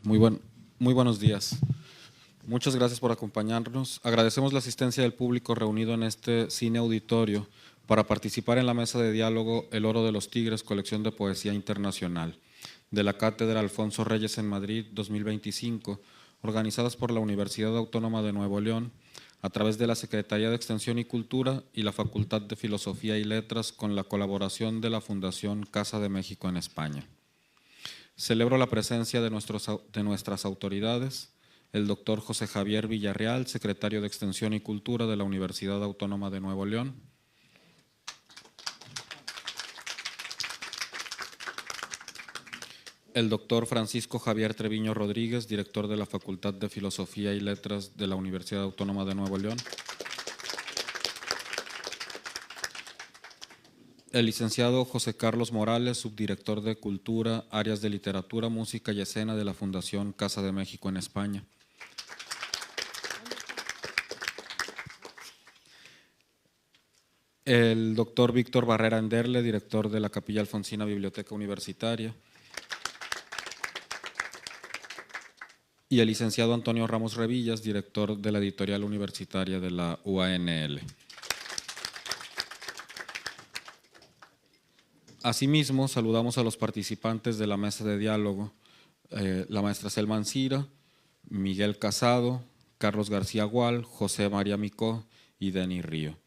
Muy, buen, muy buenos días. Muchas gracias por acompañarnos. Agradecemos la asistencia del público reunido en este cine auditorio para participar en la mesa de diálogo El Oro de los Tigres, colección de poesía internacional, de la Cátedra Alfonso Reyes en Madrid 2025, organizadas por la Universidad Autónoma de Nuevo León, a través de la Secretaría de Extensión y Cultura y la Facultad de Filosofía y Letras, con la colaboración de la Fundación Casa de México en España. Celebro la presencia de nuestras autoridades, el doctor José Javier Villarreal, secretario de Extensión y Cultura de la Universidad Autónoma de Nuevo León, el doctor Francisco Javier Treviño Rodríguez, director de la Facultad de Filosofía y Letras de la Universidad Autónoma de Nuevo León, el licenciado José Carlos Morales, subdirector de Cultura, Áreas de Literatura, Música y Escena de la Fundación Casa de México en España, el doctor Víctor Barrera Enderle, director de la Capilla Alfonsina Biblioteca Universitaria, y el licenciado Antonio Ramos Revillas, director de la editorial universitaria de la UANL. Asimismo, saludamos a los participantes de la mesa de diálogo, la maestra Selma Ancira, Miguel Casado, Carlos García Gual, José María Micó y Denis Río.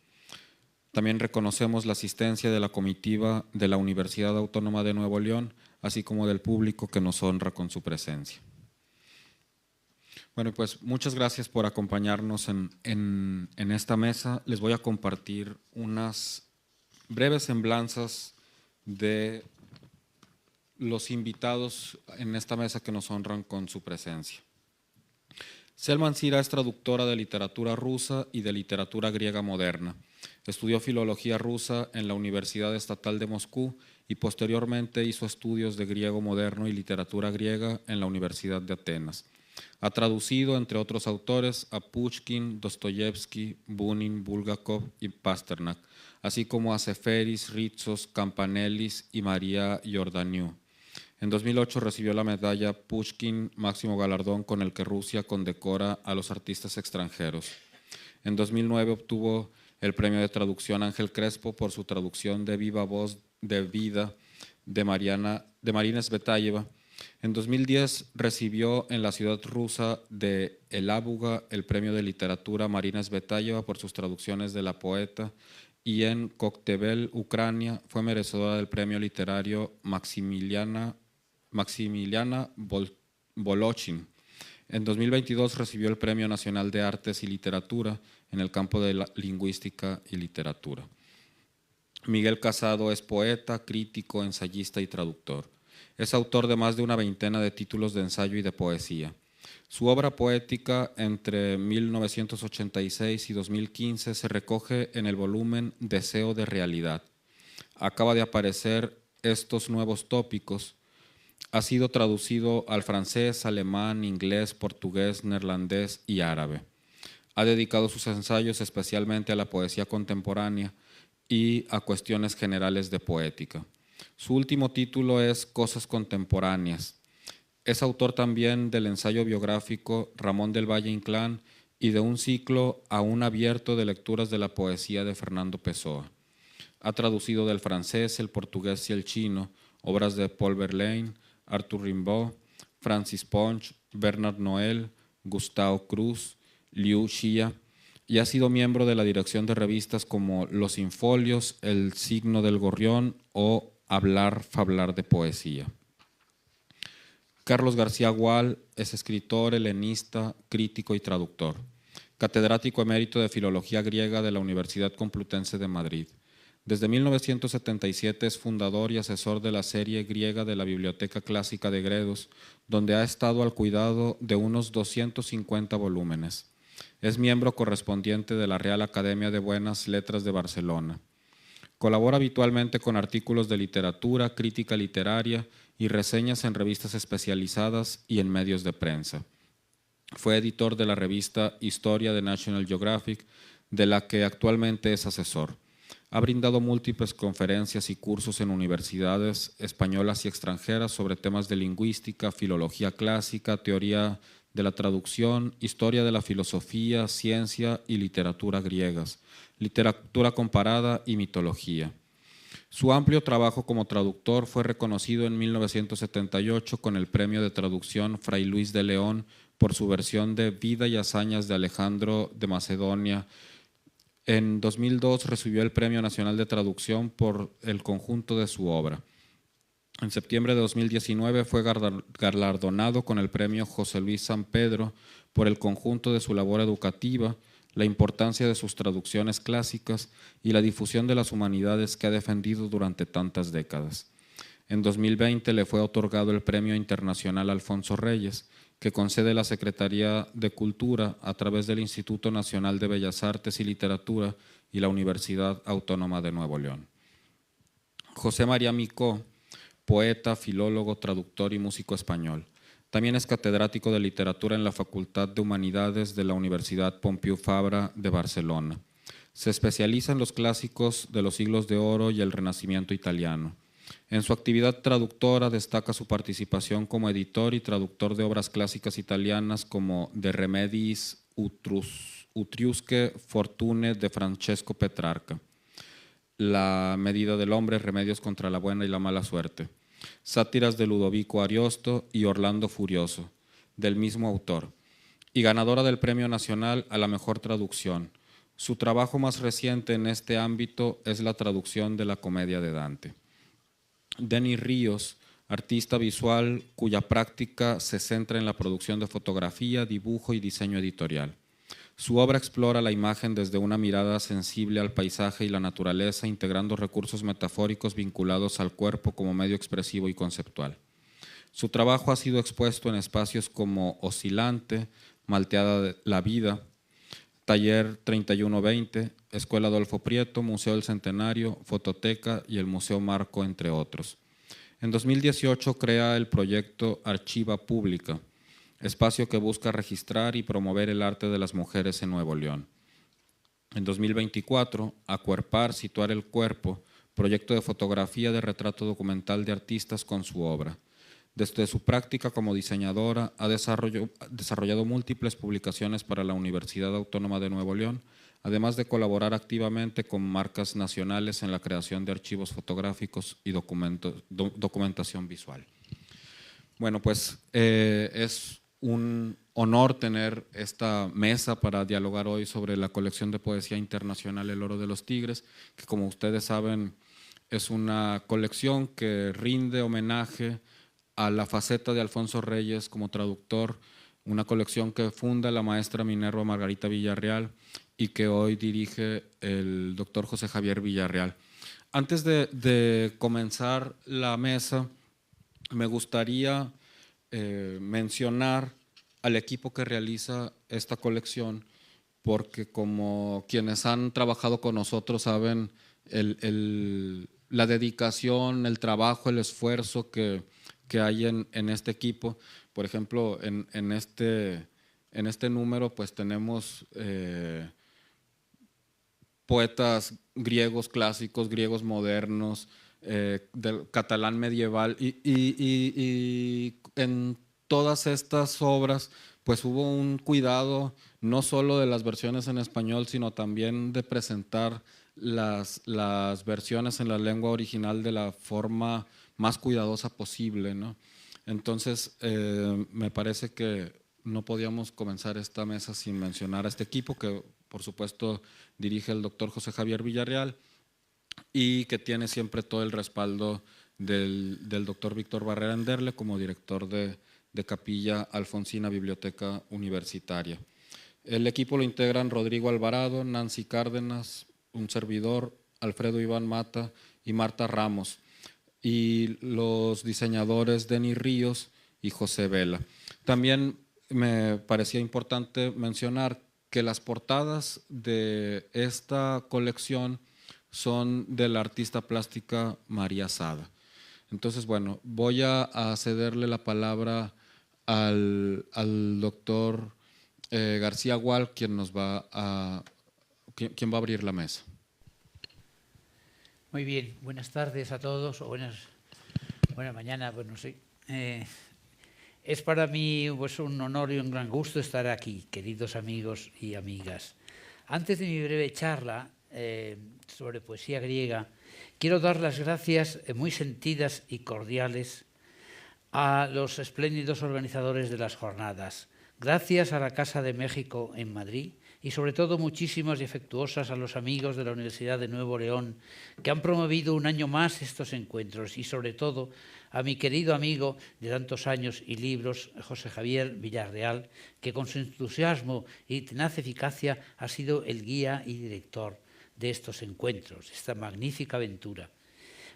También reconocemos la asistencia de la comitiva de la Universidad Autónoma de Nuevo León, así como del público que nos honra con su presencia. Bueno, pues muchas gracias por acompañarnos en esta mesa. Les voy a compartir unas breves semblanzas de los invitados en esta mesa que nos honran con su presencia. Selma Ancira es traductora de literatura rusa y de literatura griega moderna. Estudió filología rusa en la Universidad Estatal de Moscú y posteriormente hizo estudios de griego moderno y literatura griega en la Universidad de Atenas. Ha traducido, entre otros autores, a Pushkin, Dostoyevsky, Bunin, Bulgakov y Pasternak, así como a Seferis, Ritsos, Campanellis y María Iordaniu. En 2008 recibió la medalla Pushkin, máximo galardón con el que Rusia condecora a los artistas extranjeros. En 2009 obtuvo el premio de traducción Ángel Crespo por su traducción de Viva Voz de Vida de Marina Tsvetaeva. En 2010 recibió en la ciudad rusa de Elabuga el premio de literatura Marina Tsvetaeva por sus traducciones de La Poeta, y en Koktebel, Ucrania, fue merecedora del premio literario Maximiliana Volochin. En 2022 recibió el Premio Nacional de Artes y Literatura en el campo de la lingüística y literatura. Miguel Casado es poeta, crítico, ensayista y traductor. Es autor de más de una veintena de títulos de ensayo y de poesía. Su obra poética entre 1986 y 2015 se recoge en el volumen Deseo de Realidad. Acaba de aparecer Estos Nuevos Tópicos. Ha sido traducido al francés, alemán, inglés, portugués, neerlandés y árabe. Ha dedicado sus ensayos especialmente a la poesía contemporánea y a cuestiones generales de poética. Su último título es Cosas Contemporáneas. Es autor también del ensayo biográfico Ramón del Valle Inclán y de un ciclo aún abierto de lecturas de la poesía de Fernando Pessoa. Ha traducido del francés, el portugués y el chino obras de Paul Verlaine, Arthur Rimbaud, Francis Ponch, Bernard Noël, Gustavo Cruz, Liu Xia, y ha sido miembro de la dirección de revistas como Los Infolios, El Signo del Gorrión o Hablar, Fablar de Poesía. Carlos García Gual es escritor, helenista, crítico y traductor. Catedrático emérito de Filología Griega de la Universidad Complutense de Madrid. Desde 1977 es fundador y asesor de la serie griega de la Biblioteca Clásica de Gredos, donde ha estado al cuidado de unos 250 volúmenes. Es miembro correspondiente de la Real Academia de Buenas Letras de Barcelona. Colabora habitualmente con artículos de literatura, crítica literaria y reseñas en revistas especializadas y en medios de prensa. Fue editor de la revista Historia de National Geographic, de la que actualmente es asesor. Ha brindado múltiples conferencias y cursos en universidades españolas y extranjeras sobre temas de lingüística, filología clásica, teoría de la traducción, historia de la filosofía, ciencia y literatura griegas, literatura comparada y mitología. Su amplio trabajo como traductor fue reconocido en 1978 con el Premio de Traducción Fray Luis de León por su versión de Vida y hazañas de Alejandro de Macedonia. En 2002 recibió el Premio Nacional de Traducción por el conjunto de su obra. En septiembre de 2019 fue galardonado con el Premio José Luis San Pedro por el conjunto de su labor educativa, la importancia de sus traducciones clásicas y la difusión de las humanidades que ha defendido durante tantas décadas. En 2020 le fue otorgado el Premio Internacional Alfonso Reyes, que concede la Secretaría de Cultura a través del Instituto Nacional de Bellas Artes y Literatura y la Universidad Autónoma de Nuevo León. José María Micó, poeta, filólogo, traductor y músico español. También es catedrático de literatura en la Facultad de Humanidades de la Universidad Pompeu Fabra de Barcelona. Se especializa en los clásicos de los siglos de oro y el Renacimiento italiano. En su actividad traductora destaca su participación como editor y traductor de obras clásicas italianas como De Remedis Utriusque Fortune de Francesco Petrarca, La medida del hombre, remedios contra la buena y la mala suerte, sátiras de Ludovico Ariosto y Orlando Furioso, del mismo autor, y ganadora del Premio Nacional a la Mejor Traducción. Su trabajo más reciente en este ámbito es la traducción de la Comedia de Dante. Denis Ríos, artista visual cuya práctica se centra en la producción de fotografía, dibujo y diseño editorial. Su obra explora la imagen desde una mirada sensible al paisaje y la naturaleza, integrando recursos metafóricos vinculados al cuerpo como medio expresivo y conceptual. Su trabajo ha sido expuesto en espacios como Oscilante, Malteada la Vida, Taller 3120, Escuela Adolfo Prieto, Museo del Centenario, Fototeca y el Museo Marco, entre otros. En 2018 crea el proyecto Archiva Pública, espacio que busca registrar y promover el arte de las mujeres en Nuevo León. En 2024, Acuerpar, Situar el Cuerpo, proyecto de fotografía de retrato documental de artistas con su obra. Desde su práctica como diseñadora, ha desarrollado múltiples publicaciones para la Universidad Autónoma de Nuevo León, además de colaborar activamente con marcas nacionales en la creación de archivos fotográficos y documentación visual. Bueno, pues es un honor tener esta mesa para dialogar hoy sobre la colección de poesía internacional El Oro de los Tigres, que como ustedes saben es una colección que rinde homenaje a la faceta de Alfonso Reyes como traductor, una colección que funda la maestra Minerva Margarita Villarreal y que hoy dirige el doctor José Javier Villarreal. Antes de comenzar la mesa, me gustaría mencionar al equipo que realiza esta colección, porque como quienes han trabajado con nosotros saben la dedicación, el trabajo, el esfuerzo que hay en este equipo. Por ejemplo, en este número pues tenemos poetas griegos clásicos, griegos modernos, del catalán medieval y en todas estas obras pues hubo un cuidado no solo de las versiones en español, sino también de presentar las versiones en la lengua original de la forma más cuidadosa posible, ¿no? Entonces, me parece que no podíamos comenzar esta mesa sin mencionar a este equipo que, por supuesto, dirige el doctor José Javier Villarreal y que tiene siempre todo el respaldo del doctor Víctor Barrera Anderle como director de Capilla Alfonsina Biblioteca Universitaria. El equipo lo integran Rodrigo Alvarado, Nancy Cárdenas, un servidor, Alfredo Iván Mata y Marta Ramos, y los diseñadores Denis Ríos y José Vela. También me parecía importante mencionar que las portadas de esta colección son de la artista plástica María Sada. Entonces, bueno, voy a cederle la palabra al doctor García Gual, quien va a abrir la mesa. Muy bien, buenas tardes a todos, o buena mañana, pues no sé. Es para mí pues, un honor y un gran gusto estar aquí, queridos amigos y amigas. Antes de mi breve charla sobre poesía griega, quiero dar las gracias muy sentidas y cordiales a los espléndidos organizadores de las jornadas. Gracias a la Casa de México en Madrid y sobre todo muchísimas y afectuosas a los amigos de la Universidad de Nuevo León que han promovido un año más estos encuentros y sobre todo a mi querido amigo de tantos años y libros, José Javier Villarreal, que con su entusiasmo y tenaz eficacia ha sido el guía y director de estos encuentros, esta magnífica aventura.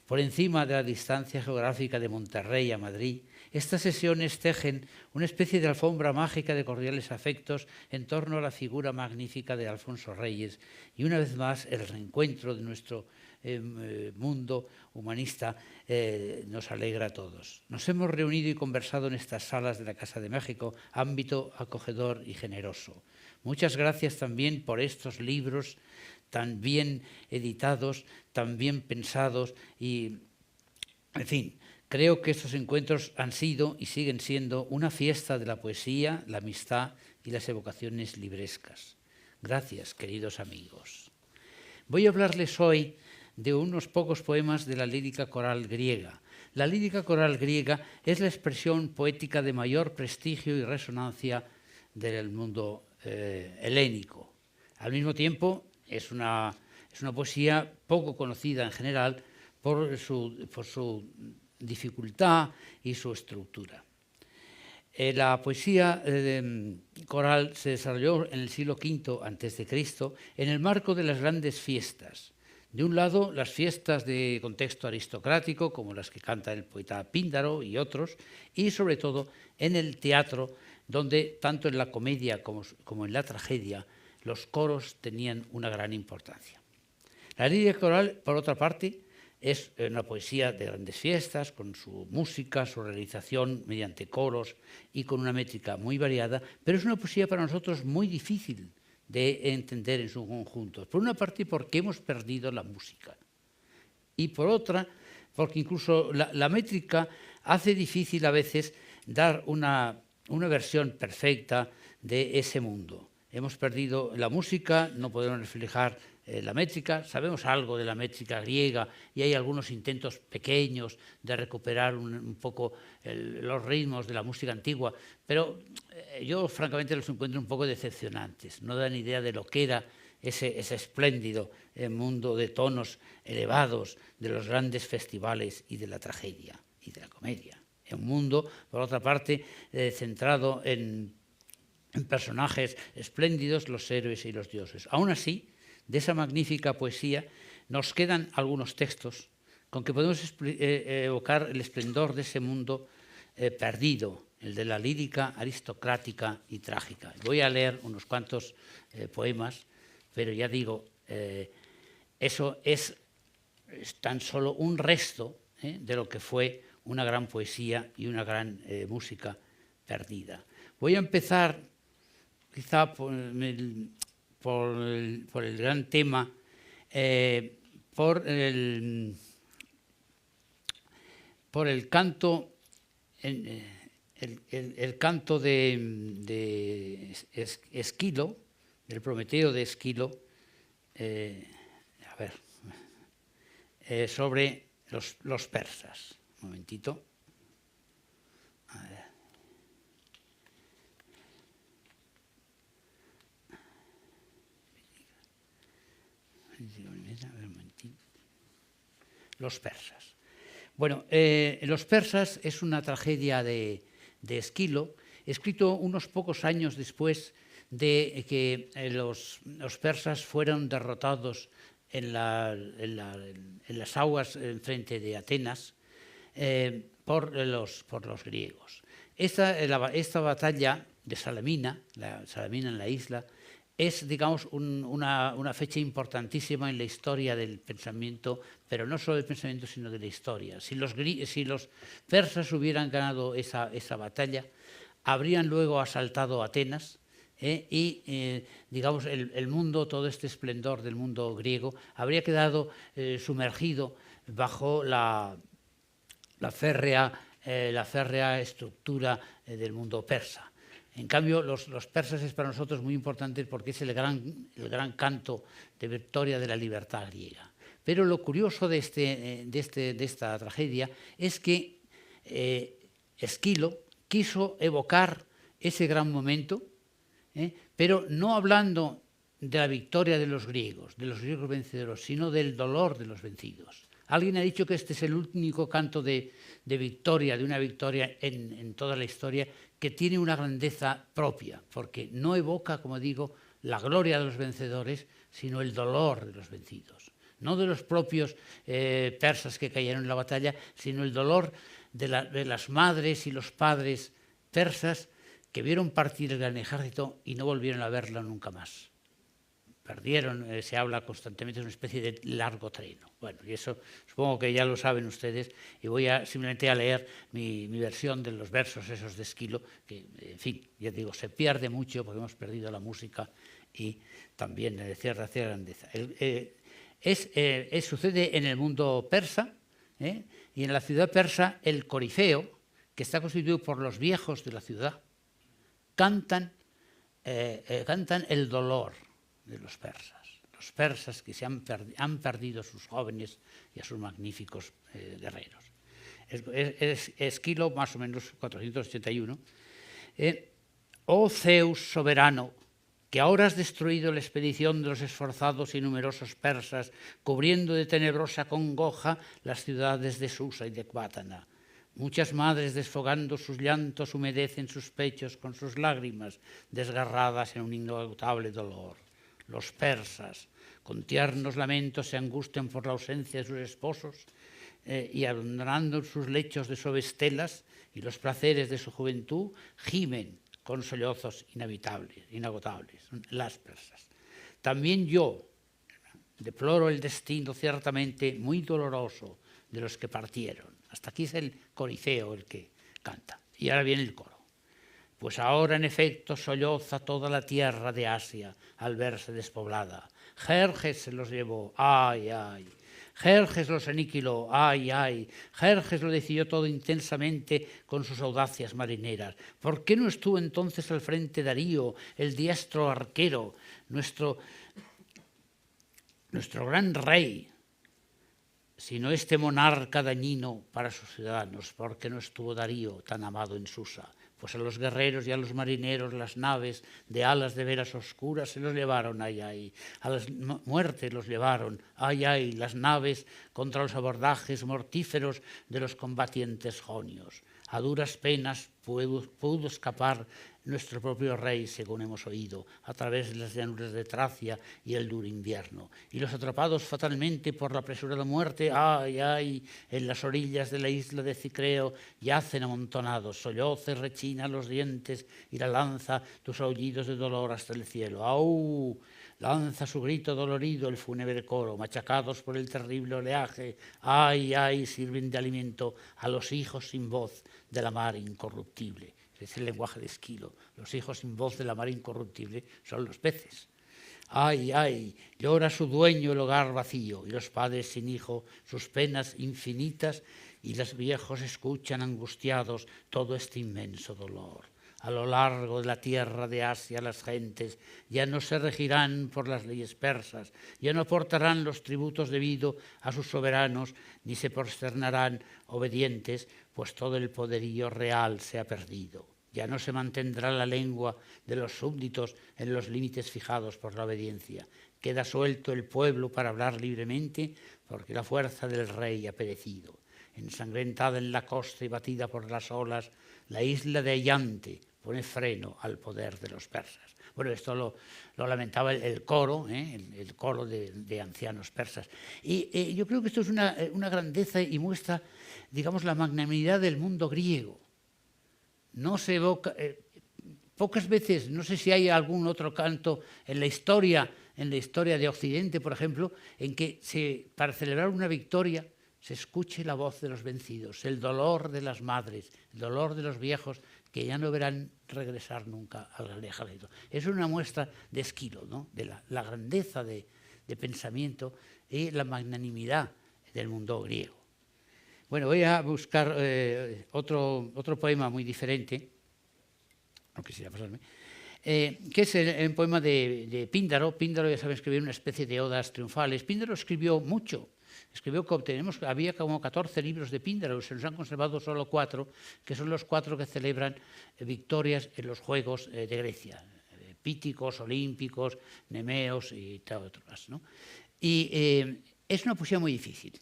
Por encima de la distancia geográfica de Monterrey a Madrid, estas sesiones tejen una especie de alfombra mágica de cordiales afectos en torno a la figura magnífica de Alfonso Reyes y una vez más el reencuentro de nuestro mundo humanista nos alegra a todos. Nos hemos reunido y conversado en estas salas de la Casa de México, ámbito acogedor y generoso. Muchas gracias también por estos libros tan bien editados, tan bien pensados y, en fin, creo que estos encuentros han sido y siguen siendo una fiesta de la poesía, la amistad y las evocaciones librescas. Gracias, queridos amigos. Voy a hablarles hoy de unos pocos poemas de la lírica coral griega. La lírica coral griega es la expresión poética de mayor prestigio y resonancia del mundo helénico. Al mismo tiempo, es una poesía poco conocida en general por su dificultad y su estructura. La poesía coral se desarrolló en el siglo V a.C. en el marco de las grandes fiestas. De un lado, las fiestas de contexto aristocrático, como las que canta el poeta Píndaro y otros, y sobre todo en el teatro, donde tanto en la comedia como en la tragedia los coros tenían una gran importancia. La lírica coral, por otra parte, es una poesía de grandes fiestas, con su música, su realización mediante coros y con una métrica muy variada, pero es una poesía para nosotros muy difícil de entender en su conjunto. Por una parte, porque hemos perdido la música, y por otra, porque incluso la métrica hace difícil a veces dar una versión perfecta de ese mundo. Hemos perdido la música, no podemos reflejar la métrica, sabemos algo de la métrica griega y hay algunos intentos pequeños de recuperar un poco los ritmos de la música antigua, pero yo francamente los encuentro un poco decepcionantes, no dan idea de lo que era ese espléndido mundo de tonos elevados de los grandes festivales y de la tragedia y de la comedia. Un mundo, por otra parte, centrado en personajes espléndidos, los héroes y los dioses. Aún así, de esa magnífica poesía nos quedan algunos textos con que podemos evocar el esplendor de ese mundo perdido, el de la lírica aristocrática y trágica. Voy a leer unos cuantos poemas, pero ya digo, eso es tan solo un resto de lo que fue una gran poesía y una gran música perdida. Voy a empezar quizá por el gran tema, por el canto, el canto de Esquilo, del Prometeo de Esquilo, sobre los persas. Un momentito. A ver. Los persas. Bueno, Los persas es una tragedia de Esquilo, escrito unos pocos años después de que los persas fueron derrotados en las aguas enfrente de Atenas por los griegos. Esta batalla de Salamina, Salamina en la isla, es, digamos, una fecha importantísima en la historia del pensamiento, pero no solo del pensamiento, sino de la historia. Si los persas hubieran ganado esa batalla, habrían luego asaltado Atenas digamos, el mundo, todo este esplendor del mundo griego, habría quedado sumergido bajo la férrea estructura del mundo persa. En cambio, los persas es para nosotros muy importante porque es el gran canto de victoria de la libertad griega. Pero lo curioso de esta tragedia es que Esquilo quiso evocar ese gran momento, pero no hablando de la victoria de los griegos vencedores, sino del dolor de los vencidos. Alguien ha dicho que este es el único canto de victoria, de una victoria en toda la historia, que tiene una grandeza propia, porque no evoca, como digo, la gloria de los vencedores, sino el dolor de los vencidos. No de los propios persas que cayeron en la batalla, sino el dolor de las madres y los padres persas que vieron partir el gran ejército y no volvieron a verlo nunca más. Perdieron, se habla constantemente de una especie de largo treno. Bueno, y eso supongo que ya lo saben ustedes, y voy simplemente a leer mi versión de los versos esos de Esquilo, que, en fin, ya digo, se pierde mucho porque hemos perdido la música y también cierta grandeza. Sucede en el mundo persa, y en la ciudad persa el corifeo, que está constituido por los viejos de la ciudad, cantan el dolor de los persas que han perdido a sus jóvenes y a sus magníficos guerreros. Es Esquilo, más o menos 481. Oh Zeus soberano, que ahora has destruido la expedición de los esforzados y numerosos persas, cubriendo de tenebrosa congoja las ciudades de Susa y de Ecbátana. Muchas madres, desfogando sus llantos, humedecen sus pechos con sus lágrimas, desgarradas en un inagotable dolor. Los persas, con tiernos lamentos, se angustian por la ausencia de sus esposos y abandonando sus lechos de suaves telas y los placeres de su juventud, gimen con sollozos inagotables, las persas. También yo deploro el destino ciertamente muy doloroso de los que partieron. Hasta aquí es el corifeo el que canta. Y ahora viene el coro. Pues ahora, en efecto, solloza toda la tierra de Asia al verse despoblada. Jerjes se los llevó, ay, ay. Jerjes los aniquiló, ay, ay. Jerjes lo decidió todo intensamente con sus audacias marineras. ¿Por qué no estuvo entonces al frente Darío, el diestro arquero, nuestro gran rey, sino este monarca dañino para sus ciudadanos? ¿Por qué no estuvo Darío tan amado en Susa? Pues a los guerreros y a los marineros las naves de alas de veras oscuras se los llevaron, ay, ay. A las muertes los llevaron, ay, ay, las naves contra los abordajes mortíferos de los combatientes jonios. A duras penas pudo escapar nuestro propio rey, según hemos oído, a través de las llanuras de Tracia y el duro invierno. Y los atrapados fatalmente por la apresurada muerte, ay, ay, en las orillas de la isla de Cicreo yacen amontonados, solloces, rechinan los dientes y la lanza tus aullidos de dolor hasta el cielo. ¡Au! Lanza su grito dolorido el fúnebre coro, machacados por el terrible oleaje, ay, ay, sirven de alimento a los hijos sin voz de la mar incorruptible. Es el lenguaje de Esquilo. Los hijos sin voz de la mar incorruptible son los peces. Ay, ay, llora su dueño el hogar vacío, y los padres sin hijo sus penas infinitas, y los viejos escuchan angustiados todo este inmenso dolor. A lo largo de la tierra de Asia las gentes ya no se regirán por las leyes persas, ya no aportarán los tributos debidos a sus soberanos, ni se prosternarán obedientes, pues todo el poderío real se ha perdido. Ya no se mantendrá la lengua de los súbditos en los límites fijados por la obediencia. Queda suelto el pueblo para hablar libremente, porque la fuerza del rey ha perecido. Ensangrentada en la costa y batida por las olas, la isla de Ayante pone freno al poder de los persas. Bueno, esto lo lamentaba el coro, el coro de ancianos persas. Y yo creo que esto es una grandeza y muestra, digamos, la magnanimidad del mundo griego. No se evoca, pocas veces, no sé si hay algún otro canto en la historia de Occidente, por ejemplo, en que para celebrar una victoria se escuche la voz de los vencidos, el dolor de las madres, el dolor de los viejos que ya no verán regresar nunca al ejército. Es una muestra de Esquilo, ¿no? De la grandeza de pensamiento y la magnanimidad del mundo griego. Bueno, voy a buscar otro poema muy diferente, no quisiera pasarme, que es el poema de Píndaro. Píndaro, ya saben, escribió una especie de odas triunfales. Píndaro escribió mucho. Había como 14 libros de Píndaro, se nos han conservado solo 4, que son los 4 que celebran victorias en los Juegos de Grecia, píticos, olímpicos, nemeos y tal, otros más, ¿no? Y es una poesía muy difícil.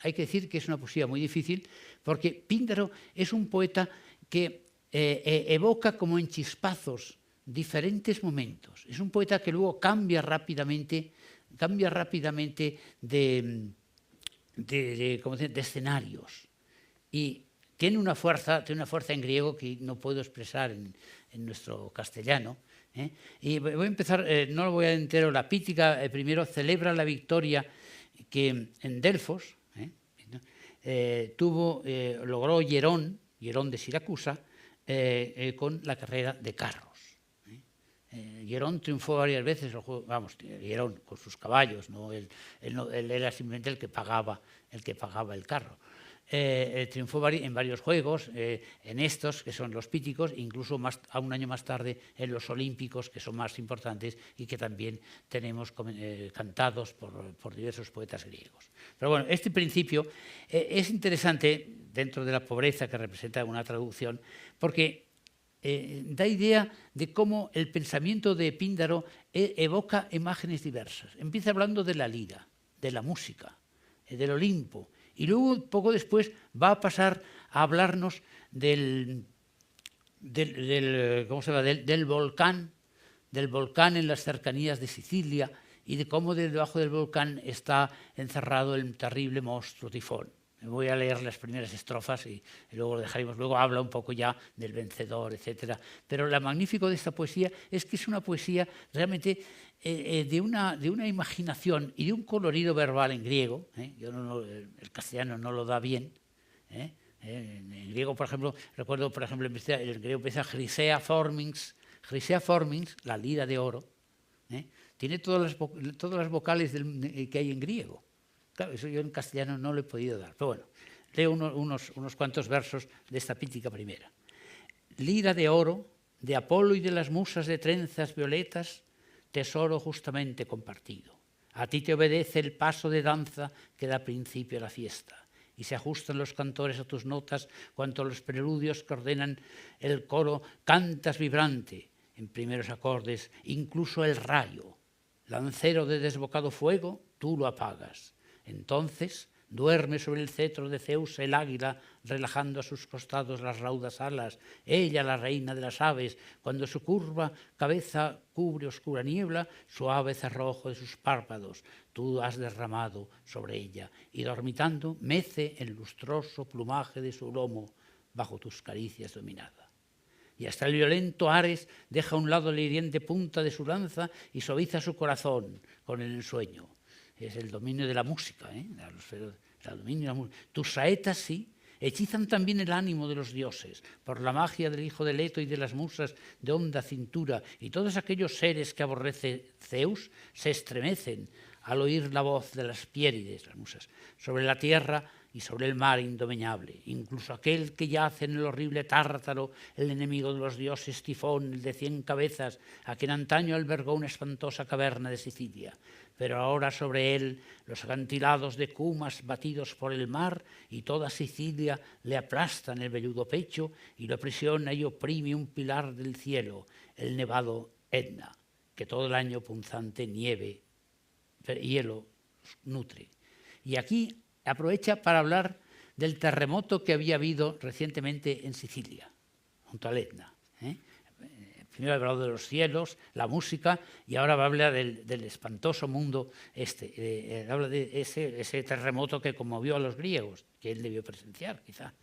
Hay que decir que es una poesía muy difícil porque Píndaro es un poeta que evoca como en chispazos diferentes momentos. Es un poeta que luego cambia rápidamente de escenarios, y tiene una fuerza en griego que no puedo expresar en nuestro castellano. Y voy a empezar, no lo voy a entero, la Pítica primero celebra la victoria que en Delfos logró Hierón de Siracusa con la carrera de carros. Hierón triunfó varias veces, Hierón con sus caballos, ¿no? Él era simplemente el que pagaba el carro. Triunfó en varios juegos, en estos, que son los píticos, incluso a un año más tarde en los olímpicos, que son más importantes y que también tenemos cantados por diversos poetas griegos. Pero bueno, este principio es interesante dentro de la pobreza que representa una traducción, porque da idea de cómo el pensamiento de Píndaro evoca imágenes diversas. Empieza hablando de la lira, de la música, del Olimpo, y luego, poco después, va a pasar a hablarnos del volcán en las cercanías de Sicilia, y de cómo debajo del volcán está encerrado el terrible monstruo Tifón. Voy a leer las primeras estrofas y luego lo dejaremos. Luego habla un poco ya del vencedor, etc. Pero lo magnífico de esta poesía es que es una poesía realmente de una imaginación y de un colorido verbal en griego. El castellano no lo da bien. En griego, por ejemplo, recuerdo, el griego empieza Grisea Formings, la lira de oro. Tiene todas las vocales que hay en griego. Claro, eso yo en castellano no lo he podido dar. Pero bueno, leo unos cuantos versos de esta Pítica primera. Lira de oro, de Apolo y de las musas de trenzas violetas, tesoro justamente compartido. A ti te obedece el paso de danza que da principio a la fiesta, y se ajustan los cantores a tus notas cuanto los preludios que ordenan el coro cantas vibrante en primeros acordes, incluso el rayo, lancero de desbocado fuego, tú lo apagas. Entonces duerme sobre el cetro de Zeus el águila, relajando a sus costados las raudas alas. Ella, la reina de las aves, cuando su curva cabeza cubre oscura niebla, suave cerrojo de sus párpados, tú has derramado sobre ella, y dormitando mece el lustroso plumaje de su lomo bajo tus caricias dominada. Y hasta el violento Ares deja a un lado la hiriente punta de su lanza y suaviza su corazón con el ensueño. Es el dominio de la música, Tus saetas, sí, hechizan también el ánimo de los dioses, por la magia del hijo de Leto y de las musas de honda cintura, y todos aquellos seres que aborrece Zeus se estremecen al oír la voz de las Piérides, las musas, sobre la tierra y sobre el mar indomeñable. Incluso aquel que yace en el horrible Tártaro, el enemigo de los dioses Tifón, el de 100 cabezas, a quien antaño albergó una espantosa caverna de Sicilia. Pero ahora sobre él los acantilados de Cumas batidos por el mar y toda Sicilia le aplastan el velludo pecho y lo aprisiona y oprime un pilar del cielo, el nevado Etna, que todo el año punzante hielo nutre. Y aquí aprovecha para hablar del terremoto que había habido recientemente en Sicilia, junto al Etna. Primero ha hablado de los cielos, la música, y ahora va a hablar del espantoso mundo habla de ese terremoto que conmovió a los griegos, que él debió presenciar, quizá.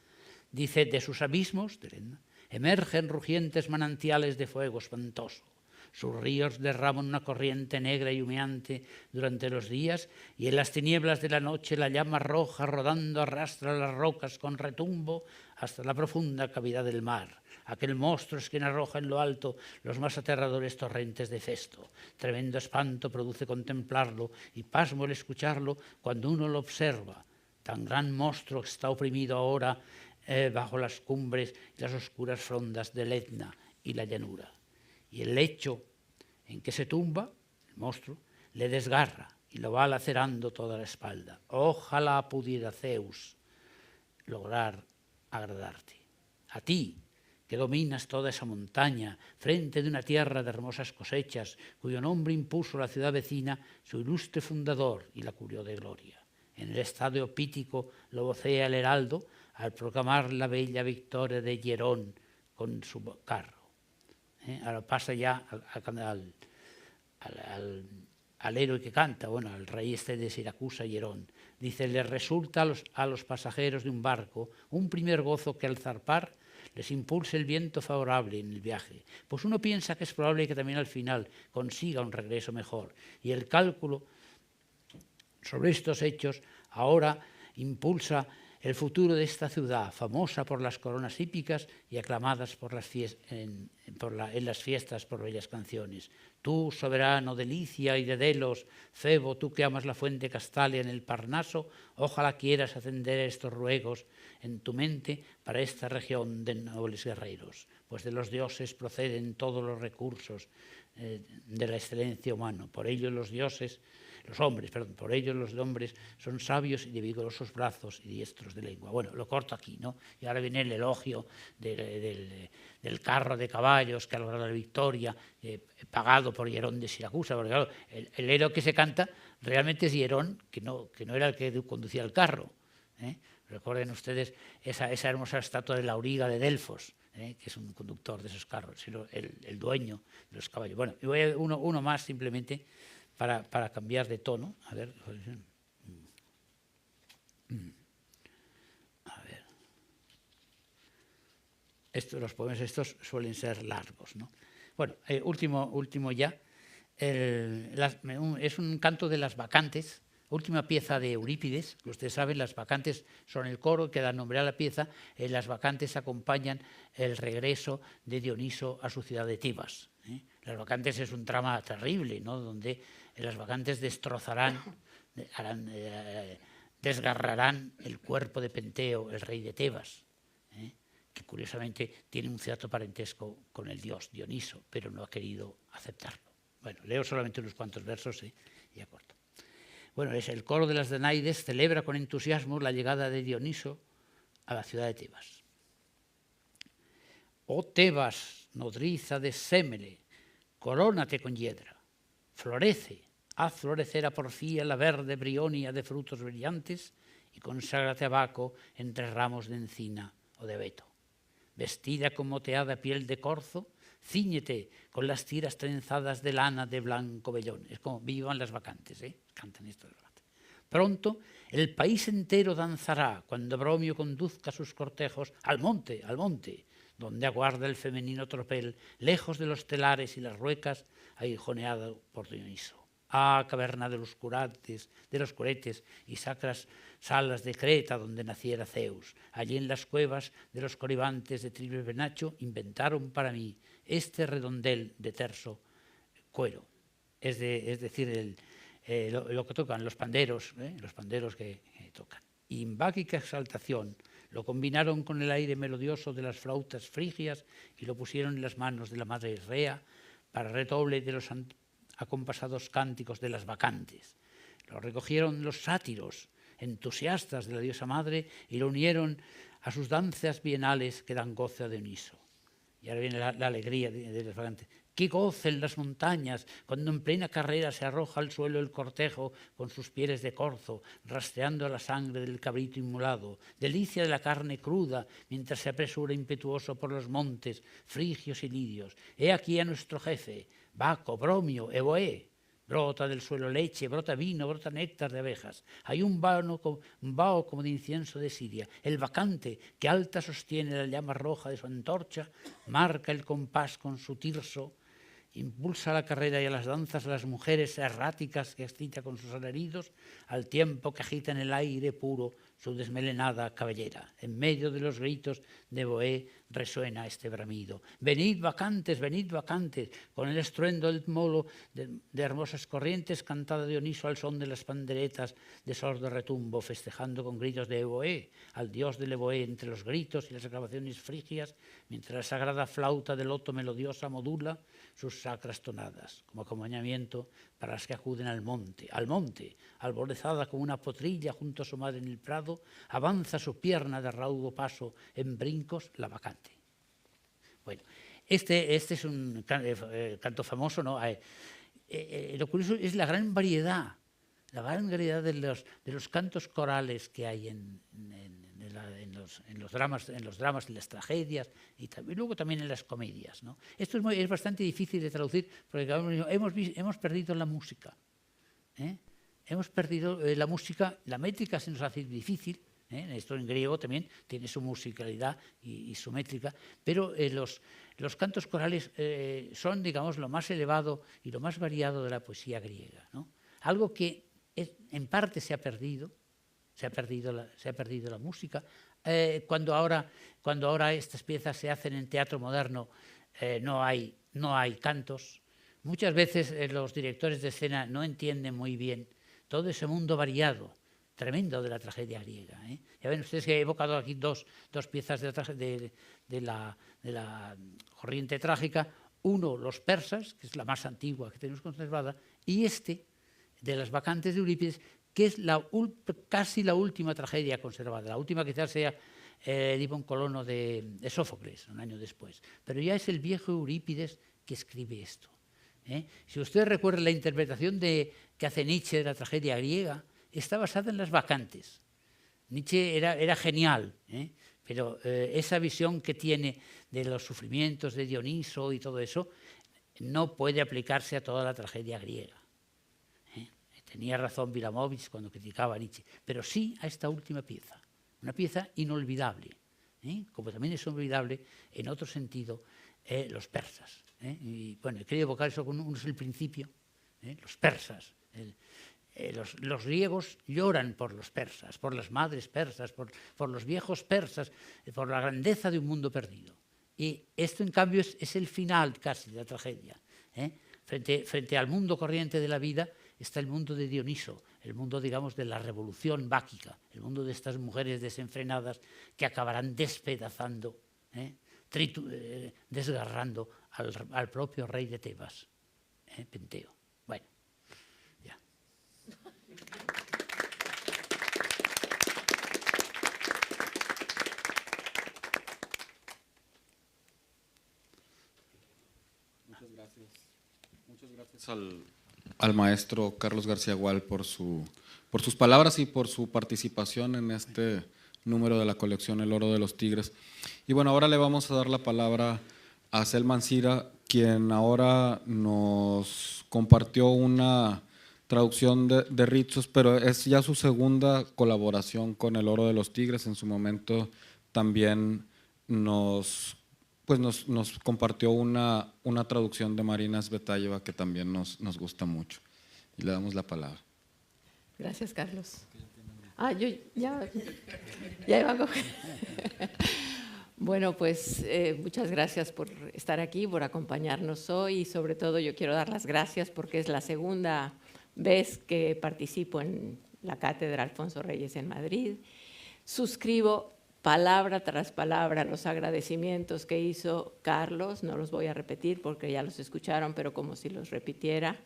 Dice, de sus abismos, del Etna, emergen rugientes manantiales de fuego espantoso. Sus ríos derraman una corriente negra y humeante durante los días, y en las tinieblas de la noche la llama roja rodando arrastra las rocas con retumbo hasta la profunda cavidad del mar. Aquel monstruo es quien arroja en lo alto los más aterradores torrentes de Festo. Tremendo espanto produce contemplarlo y pasmo el escucharlo cuando uno lo observa. Tan gran monstruo está oprimido ahora bajo las cumbres y las oscuras frondas del Etna y la llanura. Y el lecho en que se tumba, el monstruo, le desgarra y lo va lacerando toda la espalda. Ojalá pudiera Zeus lograr agradarte. A ti, que dominas toda esa montaña, frente de una tierra de hermosas cosechas, cuyo nombre impuso la ciudad vecina, su ilustre fundador, y la cubrió de gloria. En el estadio pítico lo vocea el heraldo al proclamar la bella victoria de Hierón con su carro. Ahora pasa ya al héroe que canta, bueno, al rey este de Siracusa, Hierón. Dice, le resulta a los pasajeros de un barco un primer gozo que al zarpar les impulse el viento favorable en el viaje. Pues uno piensa que es probable que también al final consiga un regreso mejor. Y el cálculo sobre estos hechos ahora impulsa el futuro de esta ciudad, famosa por las coronas hípicas y aclamadas en las fiestas por bellas canciones. Tú, soberano de Licia y de Delos, Febo, tú que amas la fuente Castalia en el Parnaso, ojalá quieras atender estos ruegos en tu mente para esta región de nobles guerreros, pues de los dioses proceden todos los recursos de la excelencia humana. Por ello los hombres son sabios y de vigorosos brazos y diestros de lengua. Bueno, lo corto aquí, ¿no? Y ahora viene el elogio del carro de caballos que ha logrado la victoria, pagado por Hierón de Siracusa, porque claro, el héroe que se canta realmente es Hierón, que no era el que conducía el carro. Recuerden ustedes esa hermosa estatua de la auriga de Delfos, que es un conductor de esos carros, sino el dueño de los caballos. Bueno, y voy a uno más simplemente para cambiar de tono. A ver. Los poemas estos suelen ser largos, ¿no? Bueno, último ya. Es un canto de las bacantes, última pieza de Eurípides, que ustedes saben, las bacantes son el coro que da nombre a la pieza, las bacantes acompañan el regreso de Dioniso a su ciudad de Tebas. Las bacantes es un trama terrible, ¿no? Donde las bacantes desgarrarán el cuerpo de Penteo, el rey de Tebas, que curiosamente tiene un cierto parentesco con el dios Dioniso, pero no ha querido aceptarlo. Bueno, leo solamente unos cuantos versos y ya corto. Bueno, el coro de las Danaides celebra con entusiasmo la llegada de Dioniso a la ciudad de Tebas. Oh Tebas, nodriza de Sémele, corónate con hiedra, florece, haz florecer a porfía la verde brionia de frutos brillantes y conságrate a Baco entre ramos de encina o de abeto. Vestida con moteada piel de corzo, cíñete con las tiras trenzadas de lana de blanco vellón. Es como vivan las bacantes, cantan esto de bacantes. Pronto el país entero danzará cuando Bromio conduzca sus cortejos al monte, donde aguarda el femenino tropel, lejos de los telares y las ruecas, aguijoneado por Dioniso. Ah, caverna de los curetes y sacras salas de Creta donde naciera Zeus. Allí en las cuevas de los coribantes de triple penacho inventaron para mí este redondel de terso cuero. Es decir, lo que tocan los panderos que tocan. Y en báquica exaltación lo combinaron con el aire melodioso de las flautas frigias y lo pusieron en las manos de la madre Rea para redoble de los acompasados cánticos de las bacantes. Lo recogieron los sátiros, entusiastas de la diosa madre, y lo unieron a sus danzas bienales que dan goce a Dioniso. Y ahora viene la alegría de las bacantes. ¡Qué goce en las montañas cuando en plena carrera se arroja al suelo el cortejo con sus pieles de corzo, rastreando la sangre del cabrito inmolado! Delicia de la carne cruda mientras se apresura impetuoso por los montes frigios y lidios. He aquí a nuestro jefe, Baco, Bromio, Evoé. Brota del suelo leche, brota vino, brota néctar de abejas. Hay un vaho como de incienso de Siria. El bacante, que alta sostiene la llama roja de su antorcha, marca el compás con su tirso, impulsa la carrera y a las danzas a las mujeres erráticas que excita con sus alaridos, al tiempo que agita en el aire puro su desmelenada cabellera. En medio de los gritos de Boé resuena este bramido. Venid bacantes, con el estruendo del molo de hermosas corrientes, cantada Dioniso al son de las panderetas de sordo retumbo, festejando con gritos de Boé, al dios del Boé entre los gritos y las aclamaciones frigias, mientras la sagrada flauta de loto melodiosa modula sus sacras tonadas, como acompañamiento para las que acuden al monte, alborezada como una potrilla junto a su madre en el prado, avanza su pierna de raudo paso en brincos la bacante. Bueno, este es un canto famoso, ¿no? Lo curioso es la gran variedad de los cantos corales que hay en los dramas y las tragedias, y luego también en las comedias, ¿no? Esto es bastante difícil de traducir, porque hemos perdido la música. Hemos perdido la música, la métrica se nos hace difícil. Esto en griego también tiene su musicalidad y su métrica, pero los cantos corales son, digamos, lo más elevado y lo más variado de la poesía griega, ¿no? Algo que en parte se ha perdido la música. Cuando ahora estas piezas se hacen en teatro moderno, no hay cantos. Muchas veces los directores de escena no entienden muy bien todo ese mundo variado, tremendo de la tragedia griega. Ya ven ustedes que he evocado aquí dos piezas de la corriente trágica. Uno, los persas, que es la más antigua que tenemos conservada, y de las vacantes de Eurípides, que es casi la última tragedia conservada. La última quizás sea el Ibon Colono de Sófocles, un año después. Pero ya es el viejo Eurípides que escribe esto. Si usted recuerda la interpretación que hace Nietzsche de la tragedia griega, está basada en las vacantes. Nietzsche era genial, pero esa visión que tiene de los sufrimientos de Dioniso y todo eso no puede aplicarse a toda la tragedia griega. Tenía razón Vilamovich cuando criticaba a Nietzsche, pero sí a esta última pieza, una pieza inolvidable, como también es inolvidable en otro sentido los persas. Y bueno, quería evocar eso con uno es el principio, los persas. Los griegos lloran por los persas, por las madres persas, por los viejos persas, por la grandeza de un mundo perdido. Y esto, en cambio, es el final casi de la tragedia. Frente al mundo corriente de la vida está el mundo de Dioniso, el mundo, digamos, de la revolución báquica, el mundo de estas mujeres desenfrenadas que acabarán despedazando, desgarrando al propio rey de Tebas, Penteo. Bueno, ya. Muchas gracias. Muchas gracias al maestro Carlos García Gual por sus palabras y por su participación en este número de la colección El Oro de los Tigres. Y bueno, ahora le vamos a dar la palabra a Selman Cira, quien ahora nos compartió una traducción de Ritsos, pero es ya su segunda colaboración con El Oro de los Tigres. En su momento también nos compartió una traducción de Marina Svetayeva que también nos gusta mucho. Y le damos la palabra. Gracias, Carlos. Yo ya iba a coger. Bueno, pues muchas gracias por estar aquí, por acompañarnos hoy y sobre todo yo quiero dar las gracias porque es la segunda vez que participo en la Cátedra Alfonso Reyes en Madrid. Suscribo palabra tras palabra los agradecimientos que hizo Carlos, no los voy a repetir porque ya los escucharon, pero como si los repitiera.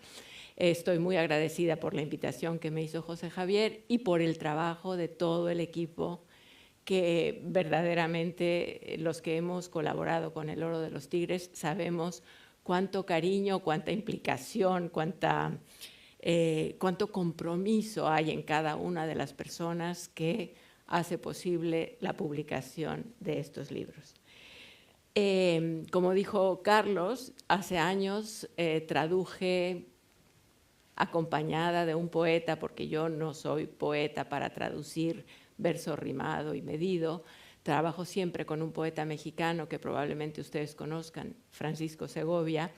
Estoy muy agradecida por la invitación que me hizo José Javier y por el trabajo de todo el equipo que verdaderamente los que hemos colaborado con El Oro de los Tigres sabemos cuánto cariño, cuánta implicación, cuánto compromiso hay en cada una de las personas que hace posible la publicación de estos libros. Como dijo Carlos, hace años traduje acompañada de un poeta, porque yo no soy poeta para traducir verso rimado y medido. Trabajo siempre con un poeta mexicano que probablemente ustedes conozcan, Francisco Segovia.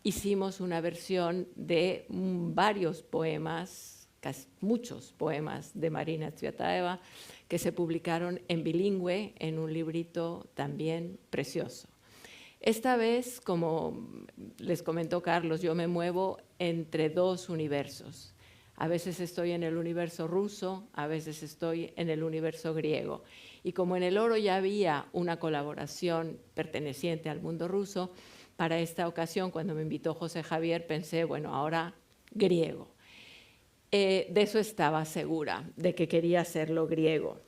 Hicimos una versión de varios poemas muchos poemas de Marina Tsvetaeva que se publicaron en bilingüe en un librito también precioso. Esta vez, como les comentó Carlos, yo me muevo entre dos universos. A veces estoy en el universo ruso, a veces estoy en el universo griego. Y como en el oro ya había una colaboración perteneciente al mundo ruso, para esta ocasión, cuando me invitó José Javier, pensé, bueno, ahora griego. De eso estaba segura, de que quería hacerlo griego.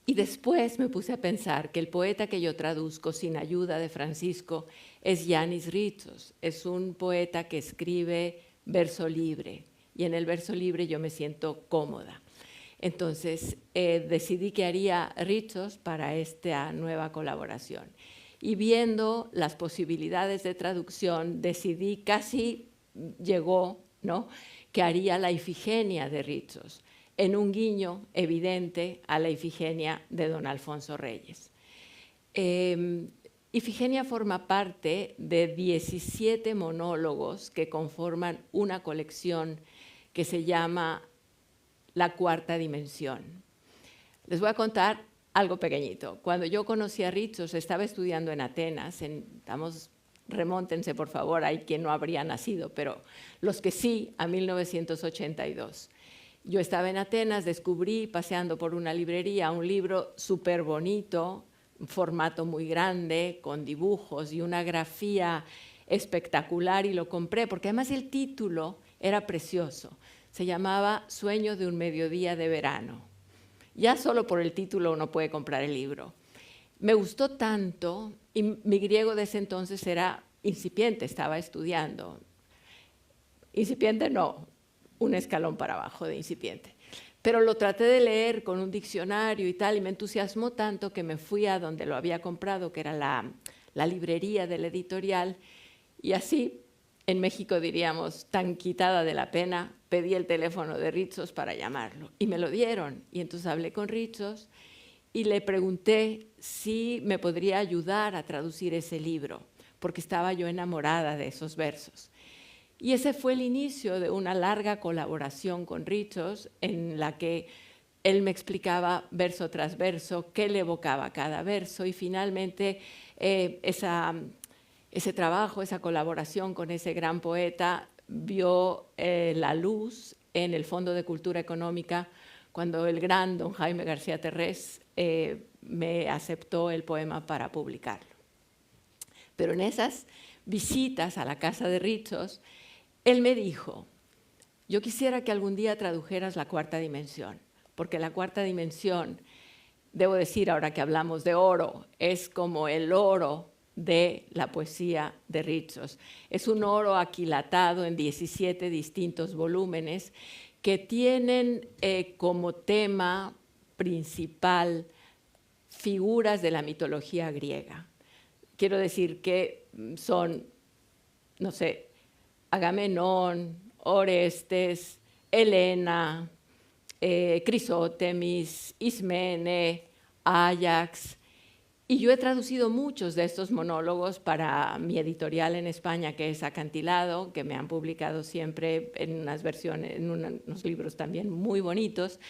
Y después me puse a pensar que el poeta que yo traduzco sin ayuda de Francisco es Yanis Ritsos. Es un poeta que escribe verso libre, y en el verso libre yo me siento cómoda. Entonces decidí que haría Ritsos para esta nueva colaboración. Y viendo las posibilidades de traducción, decidí, casi llegó, ¿no?, que haría la Ifigenia de Ritsos, en un guiño evidente a la Ifigenia de don Alfonso Reyes. Ifigenia forma parte de 17 monólogos que conforman una colección que se llama La Cuarta Dimensión. Les voy a contar algo pequeñito. Cuando yo conocí a Ritsos, estaba estudiando en Atenas, remóntense por favor, hay quien no habría nacido, pero los que sí, a 1982. Yo estaba en Atenas, descubrí, paseando por una librería, un libro súper bonito, un formato muy grande, con dibujos y una grafía espectacular, y lo compré, porque además el título era precioso. Se llamaba Sueño de un mediodía de verano. Ya solo por el título uno puede comprar el libro. Me gustó tanto, y mi griego de ese entonces era incipiente, estaba estudiando. Incipiente no, un escalón para abajo de incipiente. Pero lo traté de leer con un diccionario y tal, y me entusiasmó tanto que me fui a donde lo había comprado, que era la librería de la editorial, y así, en México diríamos, tan quitada de la pena, pedí el teléfono de Ritsos para llamarlo, y me lo dieron. Y entonces hablé con Ritsos y le pregunté si me podría ayudar a traducir ese libro, porque estaba yo enamorada de esos versos. Y ese fue el inicio de una larga colaboración con Ritsos, en la que él me explicaba verso tras verso qué le evocaba cada verso, y finalmente ese trabajo, esa colaboración con ese gran poeta vio la luz en el Fondo de Cultura Económica cuando el gran don Jaime García Terrés me aceptó el poema para publicarlo. Pero en esas visitas a la casa de Ritsos, él me dijo, yo quisiera que algún día tradujeras La Cuarta Dimensión, porque La Cuarta Dimensión, debo decir ahora que hablamos de oro, es como el oro de la poesía de Ritsos. Es un oro aquilatado en 17 distintos volúmenes que tienen como tema principal figuras de la mitología griega. Quiero decir que son, no sé, Agamenón, Orestes, Helena, Crisótemis, Ismene, Áyax. Y yo he traducido muchos de estos monólogos para mi editorial en España, que es Acantilado, que me han publicado siempre en unas versiones, en unos libros también muy bonitos.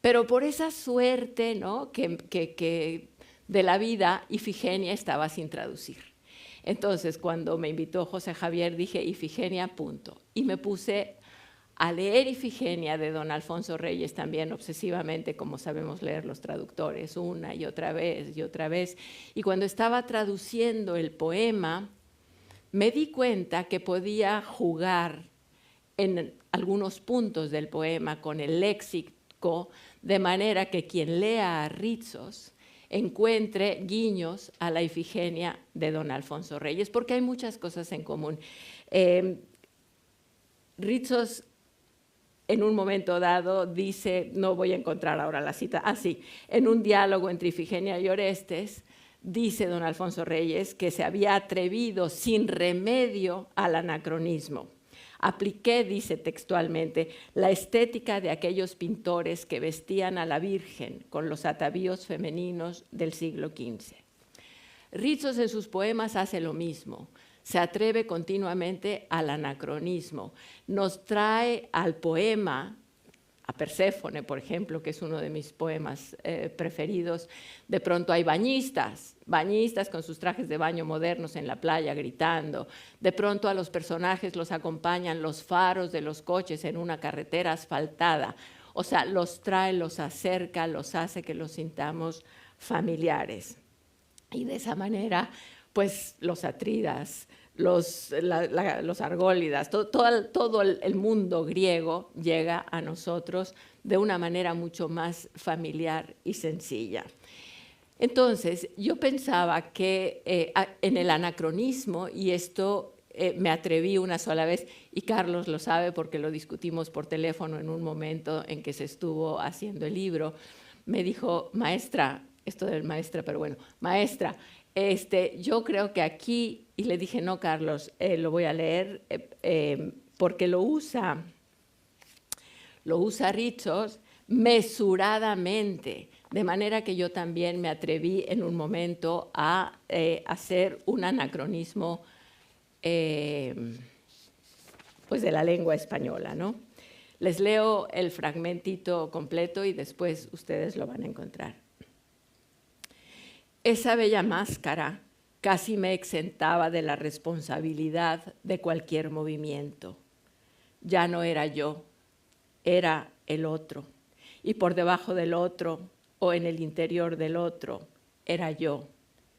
Pero por esa suerte, ¿no?, que de la vida, Ifigenia estaba sin traducir. Entonces, cuando me invitó José Javier, dije Ifigenia, punto. Y me puse a leer Ifigenia de don Alfonso Reyes también obsesivamente, como sabemos leer los traductores, una y otra vez y otra vez. Y cuando estaba traduciendo el poema, me di cuenta que podía jugar en algunos puntos del poema con el léxico, de manera que quien lea a Ritsos encuentre guiños a la Ifigenia de don Alfonso Reyes, porque hay muchas cosas en común. Ritsos, en un momento dado, dice, no voy a encontrar ahora la cita, sí, en un diálogo entre Ifigenia y Orestes, dice don Alfonso Reyes que se había atrevido sin remedio al anacronismo. Apliqué, dice textualmente, la estética de aquellos pintores que vestían a la Virgen con los atavíos femeninos del siglo XV. Ritsos en sus poemas hace lo mismo. se atreve continuamente al anacronismo. Nos trae al poema, a Perséfone, por ejemplo, que es uno de mis poemas preferidos. De pronto hay bañistas con sus trajes de baño modernos en la playa gritando. De pronto a los personajes los acompañan los faros de los coches en una carretera asfaltada. O sea, los trae, los acerca, los hace que los sintamos familiares. Y de esa manera, pues los atridas, los argólidas, todo el mundo griego llega a nosotros de una manera mucho más familiar y sencilla. Entonces, yo pensaba que en el anacronismo, y esto me atreví una sola vez, y Carlos lo sabe porque lo discutimos por teléfono en un momento en que se estuvo haciendo el libro, me dijo, maestra, esto del maestra, pero bueno, maestra, yo creo que aquí, y le dije, no, Carlos, lo voy a leer porque lo usa Ritsos mesuradamente, de manera que yo también me atreví en un momento a hacer un anacronismo pues de la lengua española, ¿no? Les leo el fragmentito completo y después ustedes lo van a encontrar. Esa bella máscara casi me exentaba de la responsabilidad de cualquier movimiento. Ya no era yo, era el otro. Y por debajo del otro o en el interior del otro era yo,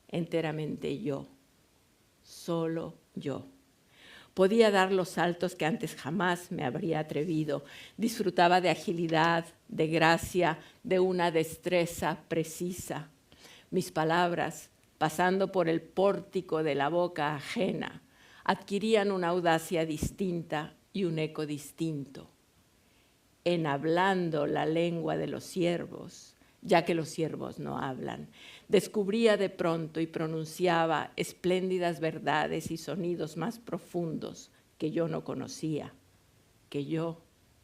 enteramente yo, solo yo. Podía dar los saltos que antes jamás me habría atrevido. Disfrutaba de agilidad, de gracia, de una destreza precisa. Mis palabras, pasando por el pórtico de la boca ajena, adquirían una audacia distinta y un eco distinto. En hablando la lengua de los siervos, ya que los siervos no hablan, descubría de pronto y pronunciaba espléndidas verdades y sonidos más profundos que yo no conocía, que yo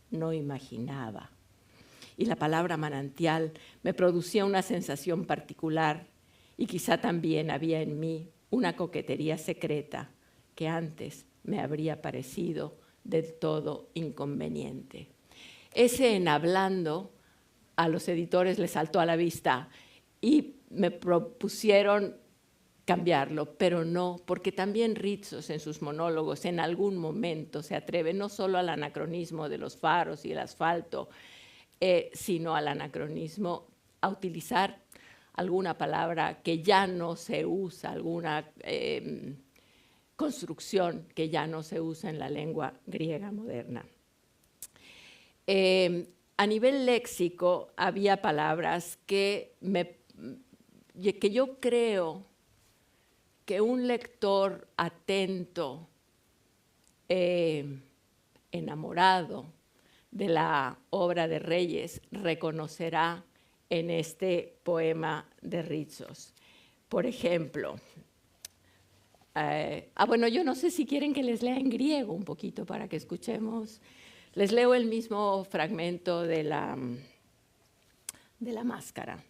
no imaginaba. Y la palabra manantial me producía una sensación particular y quizá también había en mí una coquetería secreta que antes me habría parecido del todo inconveniente. Ese en hablando a los editores les saltó a la vista y me propusieron cambiarlo, pero no, porque también Ritsos en sus monólogos en algún momento se atreve no solo al anacronismo de los faros y el asfalto, sino al anacronismo, a utilizar alguna palabra que ya no se usa, alguna construcción que ya no se usa en la lengua griega moderna. A nivel léxico había palabras que yo creo que un lector atento, enamorado de la obra de Reyes, reconocerá en este poema de Ritsos. Por ejemplo, bueno, yo no sé si quieren que les lea en griego un poquito para que escuchemos. Les leo el mismo fragmento de la máscara.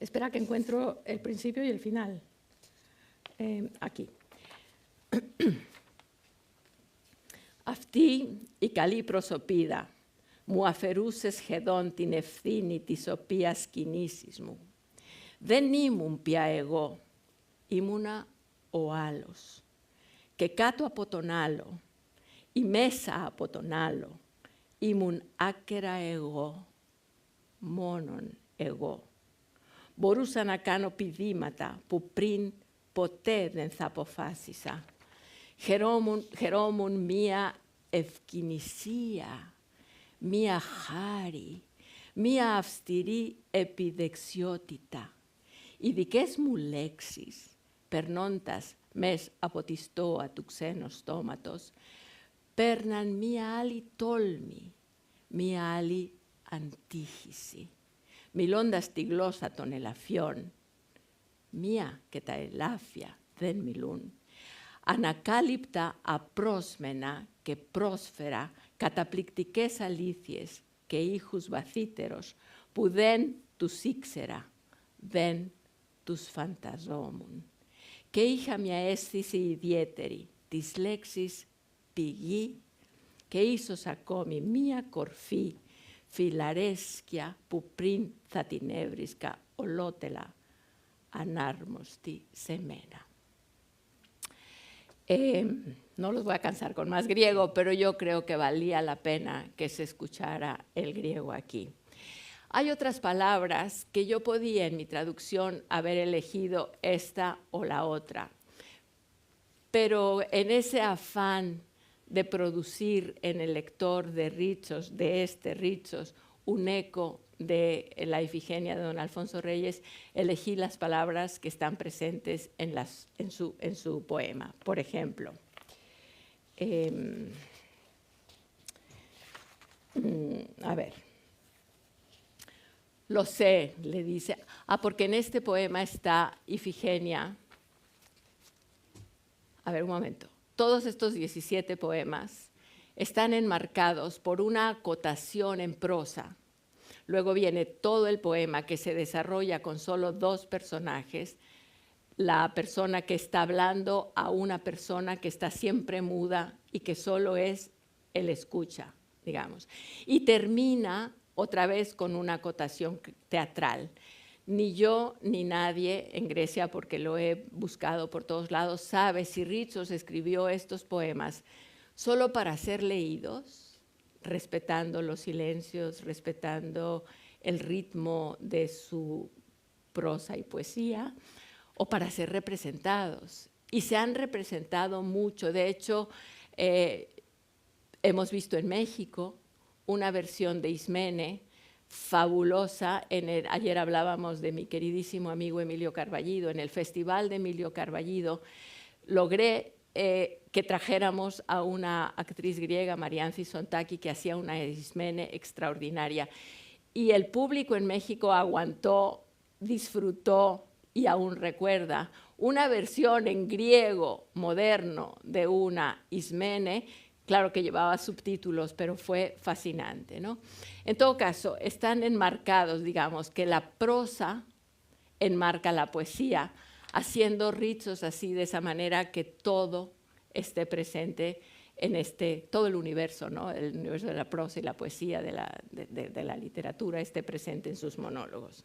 Espera que encuentro el principio y el final. Aquí. Αυτή η καλή προσωπίδα μου αφαιρούσες σχεδόν την ευθύνη της οποίας κινήσεις μου. Δεν ήμουν πια εγώ, ήμουνα ο άλλος. Και κάτω από τον άλλο ή μέσα από τον άλλο ήμουν άκερα εγώ, μόνον εγώ. Μπορούσα να κάνω πηδήματα που πριν ποτέ δεν θα αποφάσισα. Χαιρόμουν μία ευκαινησία, μία χάρη, μία αυστηρή επιδεξιότητα. Οι δικές μου λέξεις, περνώντας μες από τη στόα του ξένου στόματος, παίρναν μία άλλη τόλμη, μία άλλη αντίχηση. Μιλώντας τη γλώσσα των ελαφιών, μία και τα ελάφια δεν μιλούν, ανακάλυπτα απρόσμενα και πρόσφερα καταπληκτικές αλήθειες και ήχους βαθύτερος που δεν τους ήξερα, δεν τους φανταζόμουν. que hija mia estis idieteri, dislexis pigi, que hizo sacomi mia corfi, filaresquia puprin zatinebrisca, olotela, anarmosti semena. No los voy a cansar con más griego, pero yo creo que valía la pena que se escuchara el griego aquí. Hay otras palabras que yo podía en mi traducción haber elegido esta o la otra, pero en ese afán de producir en el lector de Ritsos, un eco de la Ifigenia de don Alfonso Reyes, elegí las palabras que están presentes en su poema. Por ejemplo, a ver, lo sé, le dice, porque en este poema está Ifigenia. A ver, un momento. Todos estos 17 poemas están enmarcados por una acotación en prosa. Luego viene todo el poema que se desarrolla con solo 2 personajes, la persona que está hablando a una persona que está siempre muda y que solo es el escucha, digamos. Y termina otra vez con una acotación teatral. Ni yo ni nadie en Grecia, porque lo he buscado por todos lados, sabe si Ritsos escribió estos poemas solo para ser leídos, respetando los silencios, respetando el ritmo de su prosa y poesía, o para ser representados. Y se han representado mucho. De hecho, hemos visto en México una versión de Ismene fabulosa. Ayer hablábamos de mi queridísimo amigo Emilio Carballido. En el Festival de Emilio Carballido logré que trajéramos a una actriz griega, Marianthi Sontaki, que hacía una Ismene extraordinaria. Y el público en México aguantó, disfrutó y aún recuerda una versión en griego moderno de una Ismene. Claro que llevaba subtítulos, pero fue fascinante, ¿no? En todo caso, están enmarcados, digamos, que la prosa enmarca la poesía, haciendo Ritsos así, de esa manera que todo esté presente en todo el universo, ¿no? El universo de la prosa y la poesía, de la literatura, esté presente en sus monólogos.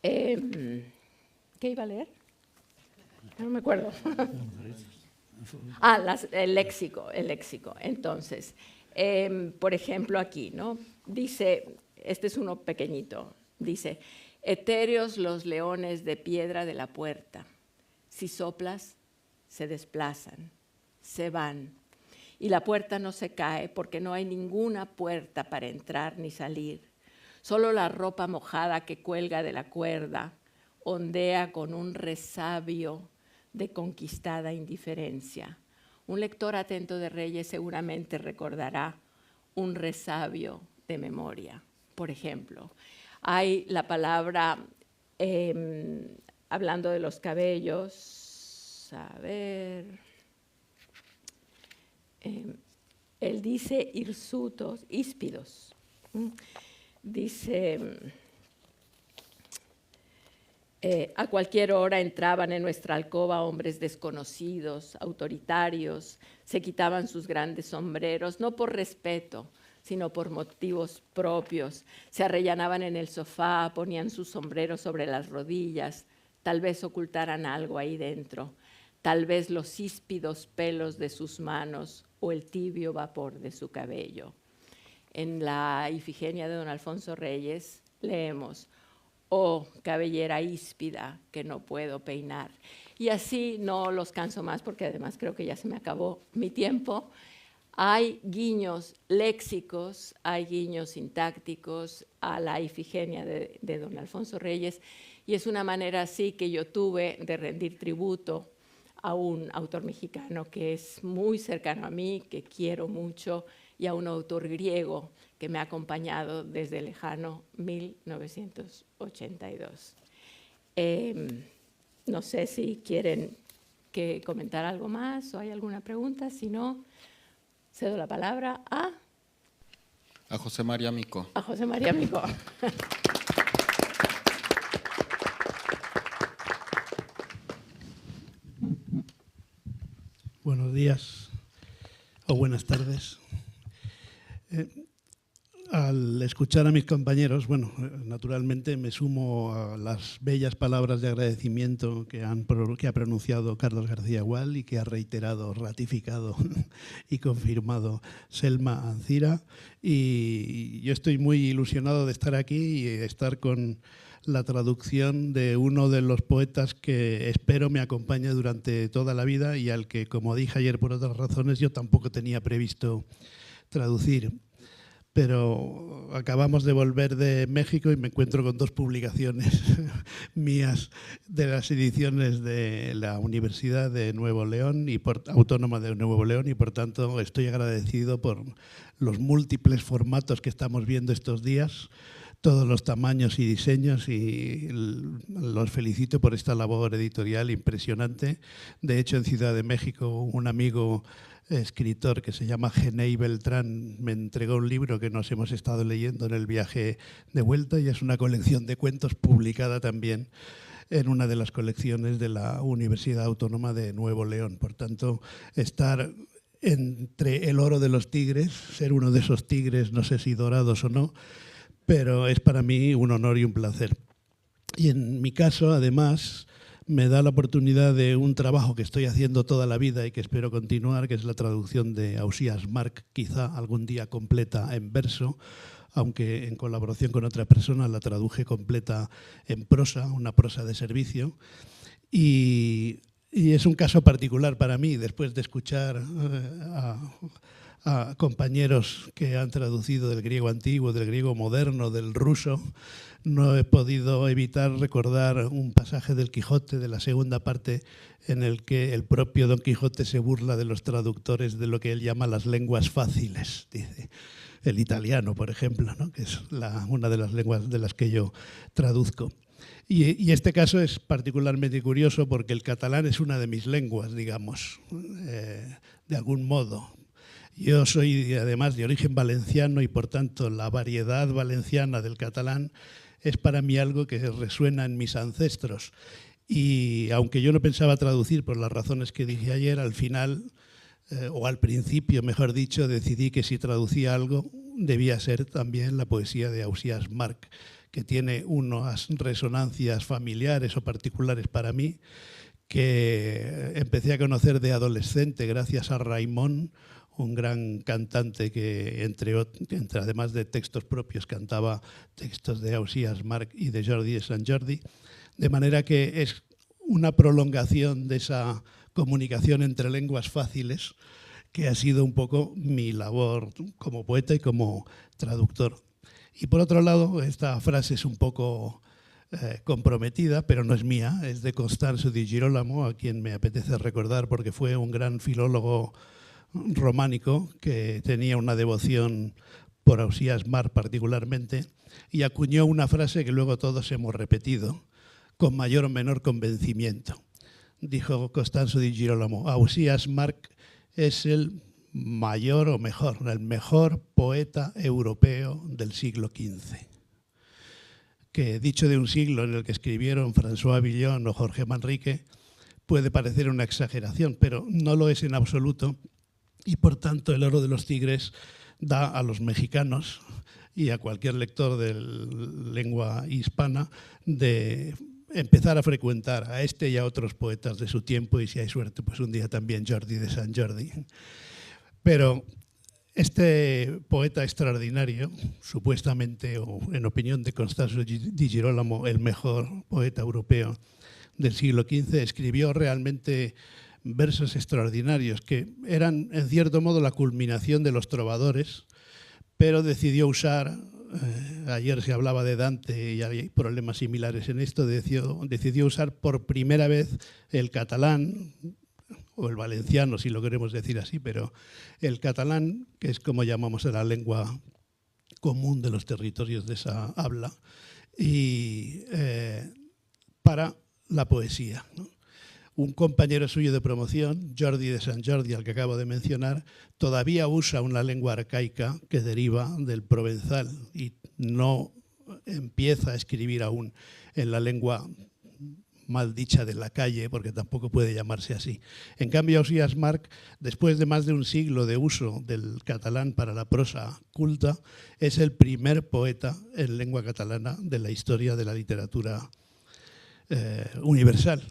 ¿Qué iba a leer? No me acuerdo. El léxico. Entonces, por ejemplo, aquí, ¿no? Dice, este es uno pequeñito, dice: etéreos los leones de piedra de la puerta, si soplas, se desplazan, se van, y la puerta no se cae porque no hay ninguna puerta para entrar ni salir. Solo la ropa mojada que cuelga de la cuerda ondea con un resabio de conquistada indiferencia. Un lector atento de Reyes seguramente recordará un resabio de memoria. Por ejemplo, hay la palabra, hablando de los cabellos, a ver, él dice hirsutos, híspidos. Dice, a cualquier hora entraban en nuestra alcoba hombres desconocidos, autoritarios, se quitaban sus grandes sombreros, no por respeto, sino por motivos propios. Se arrellanaban en el sofá, ponían sus sombreros sobre las rodillas, tal vez ocultaran algo ahí dentro, tal vez los híspidos pelos de sus manos o el tibio vapor de su cabello. En la Ifigenia de don Alfonso Reyes leemos: oh, cabellera híspida que no puedo peinar. Y así no los canso más, porque además creo que ya se me acabó mi tiempo. Hay guiños léxicos, hay guiños sintácticos a la Ifigenia de don Alfonso Reyes, y es una manera así que yo tuve de rendir tributo a un autor mexicano que es muy cercano a mí, que quiero mucho, y a un autor griego que me ha acompañado desde el lejano 1982. No sé si quieren que comentar algo más o hay alguna pregunta. Si no, cedo la palabra a José María Mico. A José María Mico. Buenos días o buenas tardes. Al escuchar a mis compañeros, bueno, naturalmente me sumo a las bellas palabras de agradecimiento que ha pronunciado Carlos García Gual y que ha reiterado, ratificado y confirmado Selma Ancira. Y yo estoy muy ilusionado de estar aquí y de estar con la traducción de uno de los poetas que espero me acompañe durante toda la vida y al que, como dije ayer por otras razones, yo tampoco tenía previsto traducir. Pero acabamos de volver de México y me encuentro con dos publicaciones mías de las ediciones de la Universidad de Nuevo León y Autónoma de Nuevo León, y por tanto estoy agradecido por los múltiples formatos que estamos viendo estos días, todos los tamaños y diseños, y los felicito por esta labor editorial impresionante. De hecho, en Ciudad de México, un amigo escritor que se llama Genei Beltrán me entregó un libro que nos hemos estado leyendo en el viaje de vuelta, y es una colección de cuentos publicada también en una de las colecciones de la Universidad Autónoma de Nuevo León. Por tanto, estar entre el oro de los tigres, ser uno de esos tigres, no sé si dorados o no, pero es para mí un honor y un placer. Y en mi caso, además, me da la oportunidad de un trabajo que estoy haciendo toda la vida y que espero continuar, que es la traducción de Ausías Marc, quizá algún día completa en verso, aunque en colaboración con otra persona la traduje completa en prosa, una prosa de servicio. Y es un caso particular para mí, después de escuchar a compañeros que han traducido del griego antiguo, del griego moderno, del ruso, no he podido evitar recordar un pasaje del Quijote, de la segunda parte, en el que el propio Don Quijote se burla de los traductores de lo que él llama las lenguas fáciles, dice. El italiano, por ejemplo, ¿no? Que es una de las lenguas de las que yo traduzco. Y este caso es particularmente curioso porque el catalán es una de mis lenguas, digamos, de algún modo. Yo soy además de origen valenciano y por tanto la variedad valenciana del catalán es para mí algo que resuena en mis ancestros. Y aunque yo no pensaba traducir por las razones que dije ayer, al final, o al principio mejor dicho, decidí que si traducía algo debía ser también la poesía de Ausías Marc, que tiene unas resonancias familiares o particulares para mí, que empecé a conocer de adolescente gracias a Raimon, un gran cantante que, entre además de textos propios, cantaba textos de Ausías Marc y de Jordi de Sant Jordi, de manera que es una prolongación de esa comunicación entre lenguas fáciles que ha sido un poco mi labor como poeta y como traductor. Y por otro lado, esta frase es un poco comprometida, pero no es mía, es de Costanzo di Girolamo, a quien me apetece recordar porque fue un gran filólogo románico que tenía una devoción por Ausías Marc particularmente, y acuñó una frase que luego todos hemos repetido con mayor o menor convencimiento. Dijo Costanzo di Girolamo: Ausías Marc es el mayor o mejor, el mejor poeta europeo del siglo XV. Que dicho de un siglo en el que escribieron François Villon o Jorge Manrique puede parecer una exageración, pero no lo es en absoluto. Y por tanto el oro de los tigres da a los mexicanos y a cualquier lector de lengua hispana de empezar a frecuentar a este y a otros poetas de su tiempo, y si hay suerte, pues un día también Jordi de Sant Jordi. Pero este poeta extraordinario, supuestamente, o en opinión de Costanzo di Girolamo, el mejor poeta europeo del siglo XV, escribió realmente versos extraordinarios que eran, en cierto modo, la culminación de los trovadores, pero decidió usar, ayer se hablaba de Dante y hay problemas similares en esto, decidió usar por primera vez el catalán, o el valenciano, si lo queremos decir así, pero el catalán, que es como llamamos a la lengua común de los territorios de esa habla, y para la poesía, ¿no? Un compañero suyo de promoción, Jordi de Sant Jordi, al que acabo de mencionar, todavía usa una lengua arcaica que deriva del provenzal y no empieza a escribir aún en la lengua mal dicha de la calle, porque tampoco puede llamarse así. En cambio, Ausiàs March, después de más de un siglo de uso del catalán para la prosa culta, es el primer poeta en lengua catalana de la historia de la literatura universal.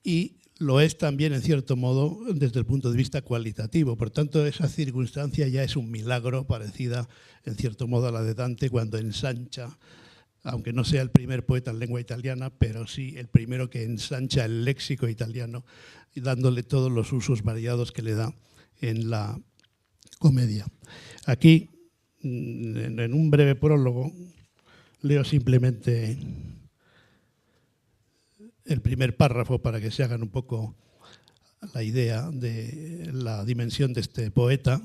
Y lo es también, en cierto modo, desde el punto de vista cualitativo. Por tanto, esa circunstancia ya es un milagro, parecida, en cierto modo, a la de Dante, cuando ensancha, aunque no sea el primer poeta en lengua italiana, pero sí el primero que ensancha el léxico italiano, y dándole todos los usos variados que le da en la comedia. Aquí, en un breve prólogo, leo simplemente el primer párrafo para que se hagan un poco la idea de la dimensión de este poeta,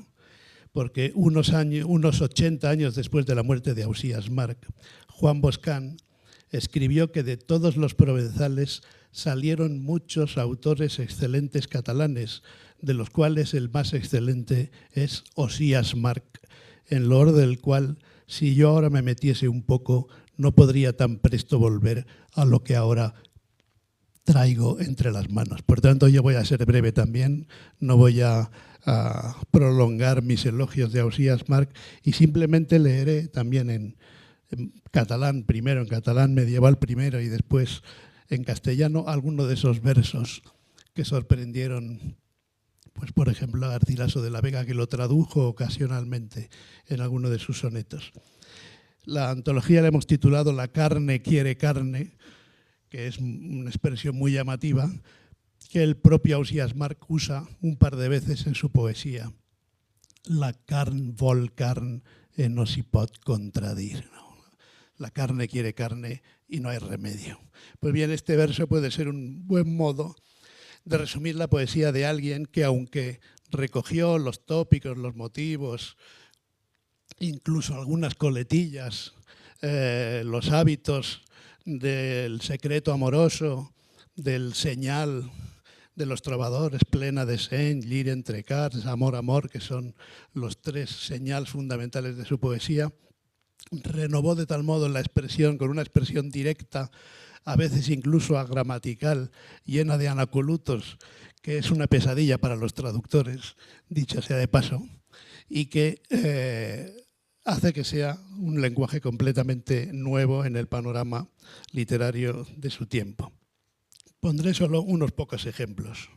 porque unos 80 años después de la muerte de Ausiàs March, Juan Boscán escribió que de todos los provenzales salieron muchos autores excelentes catalanes, de los cuales el más excelente es Ausiàs March, en loor del cual, si yo ahora me metiese un poco, no podría tan presto volver a lo que ahora traigo entre las manos. Por tanto, yo voy a ser breve también, no voy a prolongar mis elogios de Ausiàs March y simplemente leeré también en catalán primero, en catalán medieval primero y después en castellano algunos de esos versos que sorprendieron, pues por ejemplo, a Garcilaso de la Vega, que lo tradujo ocasionalmente en alguno de sus sonetos. La antología la hemos titulado La carne quiere carne, que es una expresión muy llamativa, que el propio Ausiàs March usa un par de veces en su poesía. La carn vol carn e no s'hi pot contradir. La carne quiere carne y no hay remedio. Pues bien, este verso puede ser un buen modo de resumir la poesía de alguien que, aunque recogió los tópicos, los motivos, incluso algunas coletillas, los hábitos del secreto amoroso, del señal de los trovadores, plena de seny, lir entre cars, amor, amor, que son los tres señales fundamentales de su poesía, renovó de tal modo la expresión, con una expresión directa, a veces incluso agramatical, llena de anacolutos, que es una pesadilla para los traductores, dicho sea de paso, y que hace que sea un lenguaje completamente nuevo en el panorama literario de su tiempo. Pondré solo unos pocos ejemplos.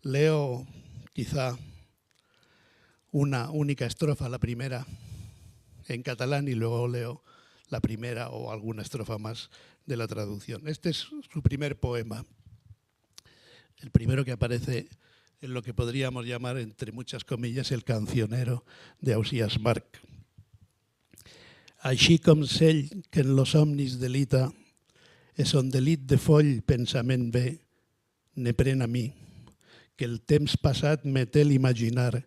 Leo quizá una única estrofa, la primera, en catalán, y luego leo la primera o alguna estrofa más de la traducción. Este es su primer poema, el primero que aparece en lo que podríamos llamar, entre muchas comillas, el cancionero de Ausiàs March. Així com cell que en los somnis delita, és on delit de foll pensament ve, ne pren a mi, que el temps passat me té l'imaginar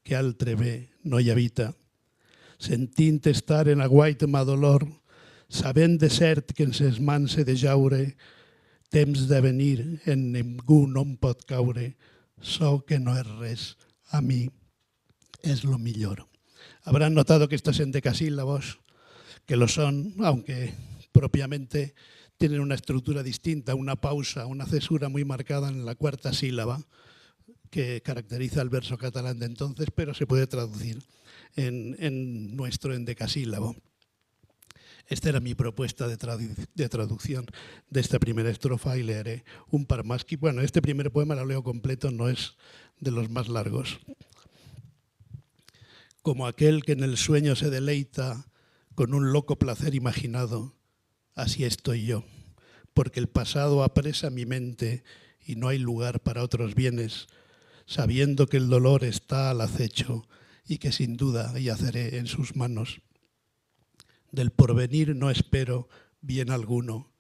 que altre bé no hi habita. Sentint estar en aguait ma dolor, sabent de cert que en ses mans he de jaure, temps de venir en ningú no em pot caure, so que no és res, a mi és lo millor. Habrán notado que estos endecasílabos, que lo son, aunque propiamente tienen una estructura distinta, una pausa, una cesura muy marcada en la cuarta sílaba que caracteriza el verso catalán de entonces, pero se puede traducir en nuestro endecasílabo. Esta era mi propuesta de traducción de esta primera estrofa y leeré un par más. Bueno, este primer poema lo leo completo, no es de los más largos. Como aquel que en el sueño se deleita con un loco placer imaginado, así estoy yo, porque el pasado apresa mi mente y no hay lugar para otros bienes, sabiendo que el dolor está al acecho y que sin duda yaceré en sus manos. Del porvenir no espero bien alguno,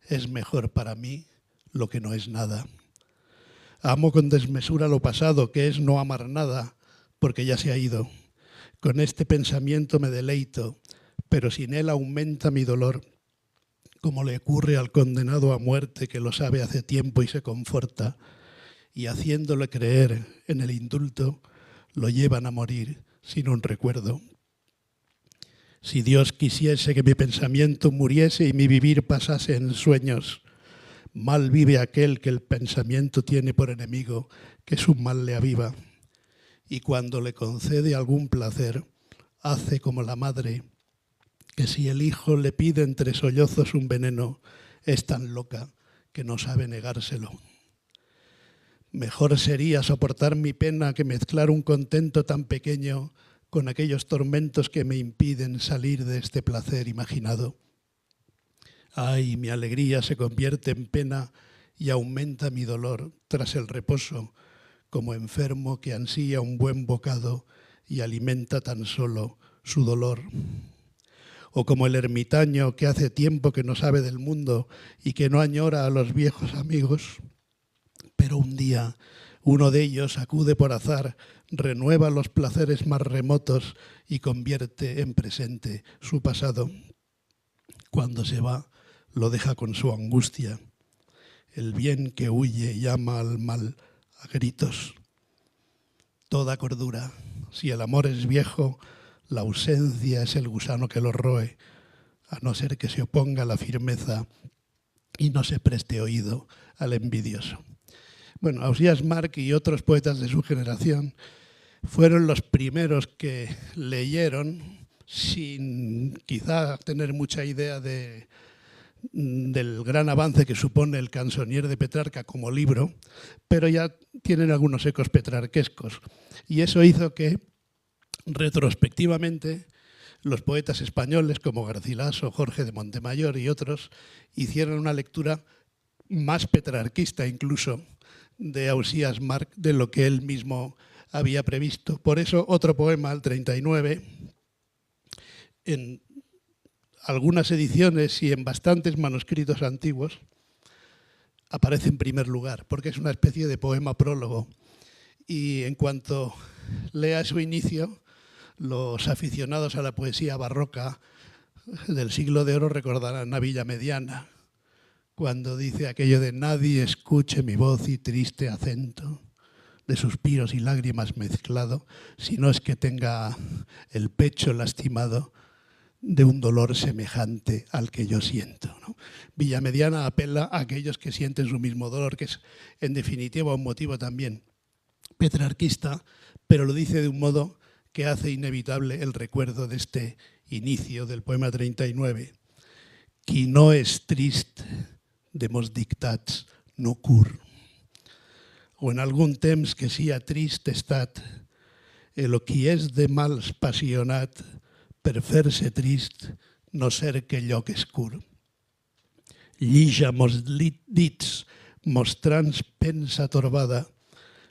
es mejor para mí lo que no es nada. Amo con desmesura lo pasado, que es no amar nada, porque ya se ha ido. Con este pensamiento me deleito, pero sin él aumenta mi dolor, como le ocurre al condenado a muerte que lo sabe hace tiempo y se conforta, y haciéndole creer en el indulto, lo llevan a morir sin un recuerdo. Si Dios quisiese que mi pensamiento muriese y mi vivir pasase en sueños, Mal vive aquel que el pensamiento tiene por enemigo, que su mal le aviva. Y cuando le concede algún placer, hace como la madre, que si el hijo le pide entre sollozos un veneno, es tan loca que no sabe negárselo. Mejor sería soportar mi pena que mezclar un contento tan pequeño con aquellos tormentos que me impiden salir de este placer imaginado. Ay, mi alegría se convierte en pena y aumenta mi dolor tras el reposo, como enfermo que ansía un buen bocado y alimenta tan solo su dolor. O como el ermitaño que hace tiempo que no sabe del mundo y que no añora a los viejos amigos, pero un día uno de ellos acude por azar, renueva los placeres más remotos y convierte en presente su pasado. Cuando se va, lo deja con su angustia. El bien que huye llama al mal a gritos. Toda cordura, si el amor es viejo, la ausencia es el gusano que lo roe, a no ser que se oponga a la firmeza y no se preste oído al envidioso. Bueno, Ausías Marc y otros poetas de su generación fueron los primeros que leyeron, sin quizá tener mucha idea del gran avance que supone el Canzonier de Petrarca como libro, pero ya tienen algunos ecos petrarquescos. Y eso hizo que, retrospectivamente, los poetas españoles como Garcilaso, Jorge de Montemayor y otros hicieron una lectura más petrarquista incluso de Ausías Marc de lo que él mismo había previsto. Por eso otro poema, el 39, en algunas ediciones y en bastantes manuscritos antiguos, aparece en primer lugar, porque es una especie de poema prólogo. Y en cuanto lea su inicio, los aficionados a la poesía barroca del siglo de oro recordarán a Villamediana, cuando dice aquello de nadie escuche mi voz y triste acento, de suspiros y lágrimas mezclado, si no es que tenga el pecho lastimado de un dolor semejante al que yo siento, ¿no? Villamediana apela a aquellos que sienten su mismo dolor, que es en definitiva un motivo también petrarquista, pero lo dice de un modo que hace inevitable el recuerdo de este inicio del poema 39. Qui no és trist de mos dictats no cur. O en algun temps que sia trist estat, el qui és de mals passionat per fer-se trist no cerque lloc escur. Llija mos dits mostrant pensa torbada,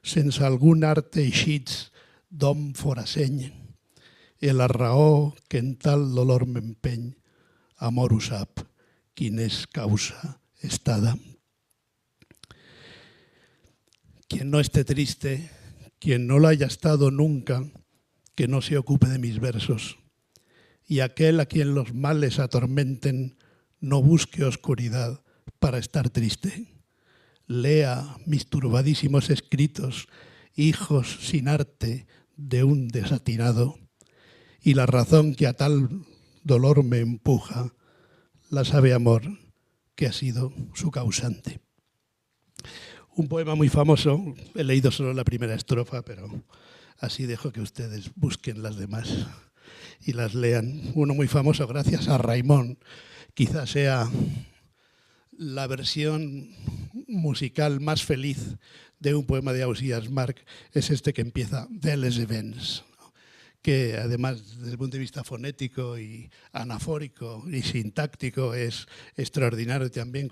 sense algun art eixits d'hom foraseny, i la raó que en tal dolor m'empeny, amor ho sap, quin és causa estada. Quien no esté triste, quien no lo haya estado nunca, que no se ocupe de mis versos. Y aquel a quien los males atormenten, no busque oscuridad para estar triste. Lea mis turbadísimos escritos, hijos sin arte de un desatinado, y la razón que a tal dolor me empuja, la sabe amor, que ha sido su causante. Un poema muy famoso, he leído solo la primera estrofa, pero así dejo que ustedes busquen las demás y las lean. Uno muy famoso gracias a Raimon, quizás sea la versión musical más feliz de un poema de Ausías Marc, es este que empieza Vélez Events, que además desde el punto de vista fonético y anafórico y sintáctico es extraordinario también,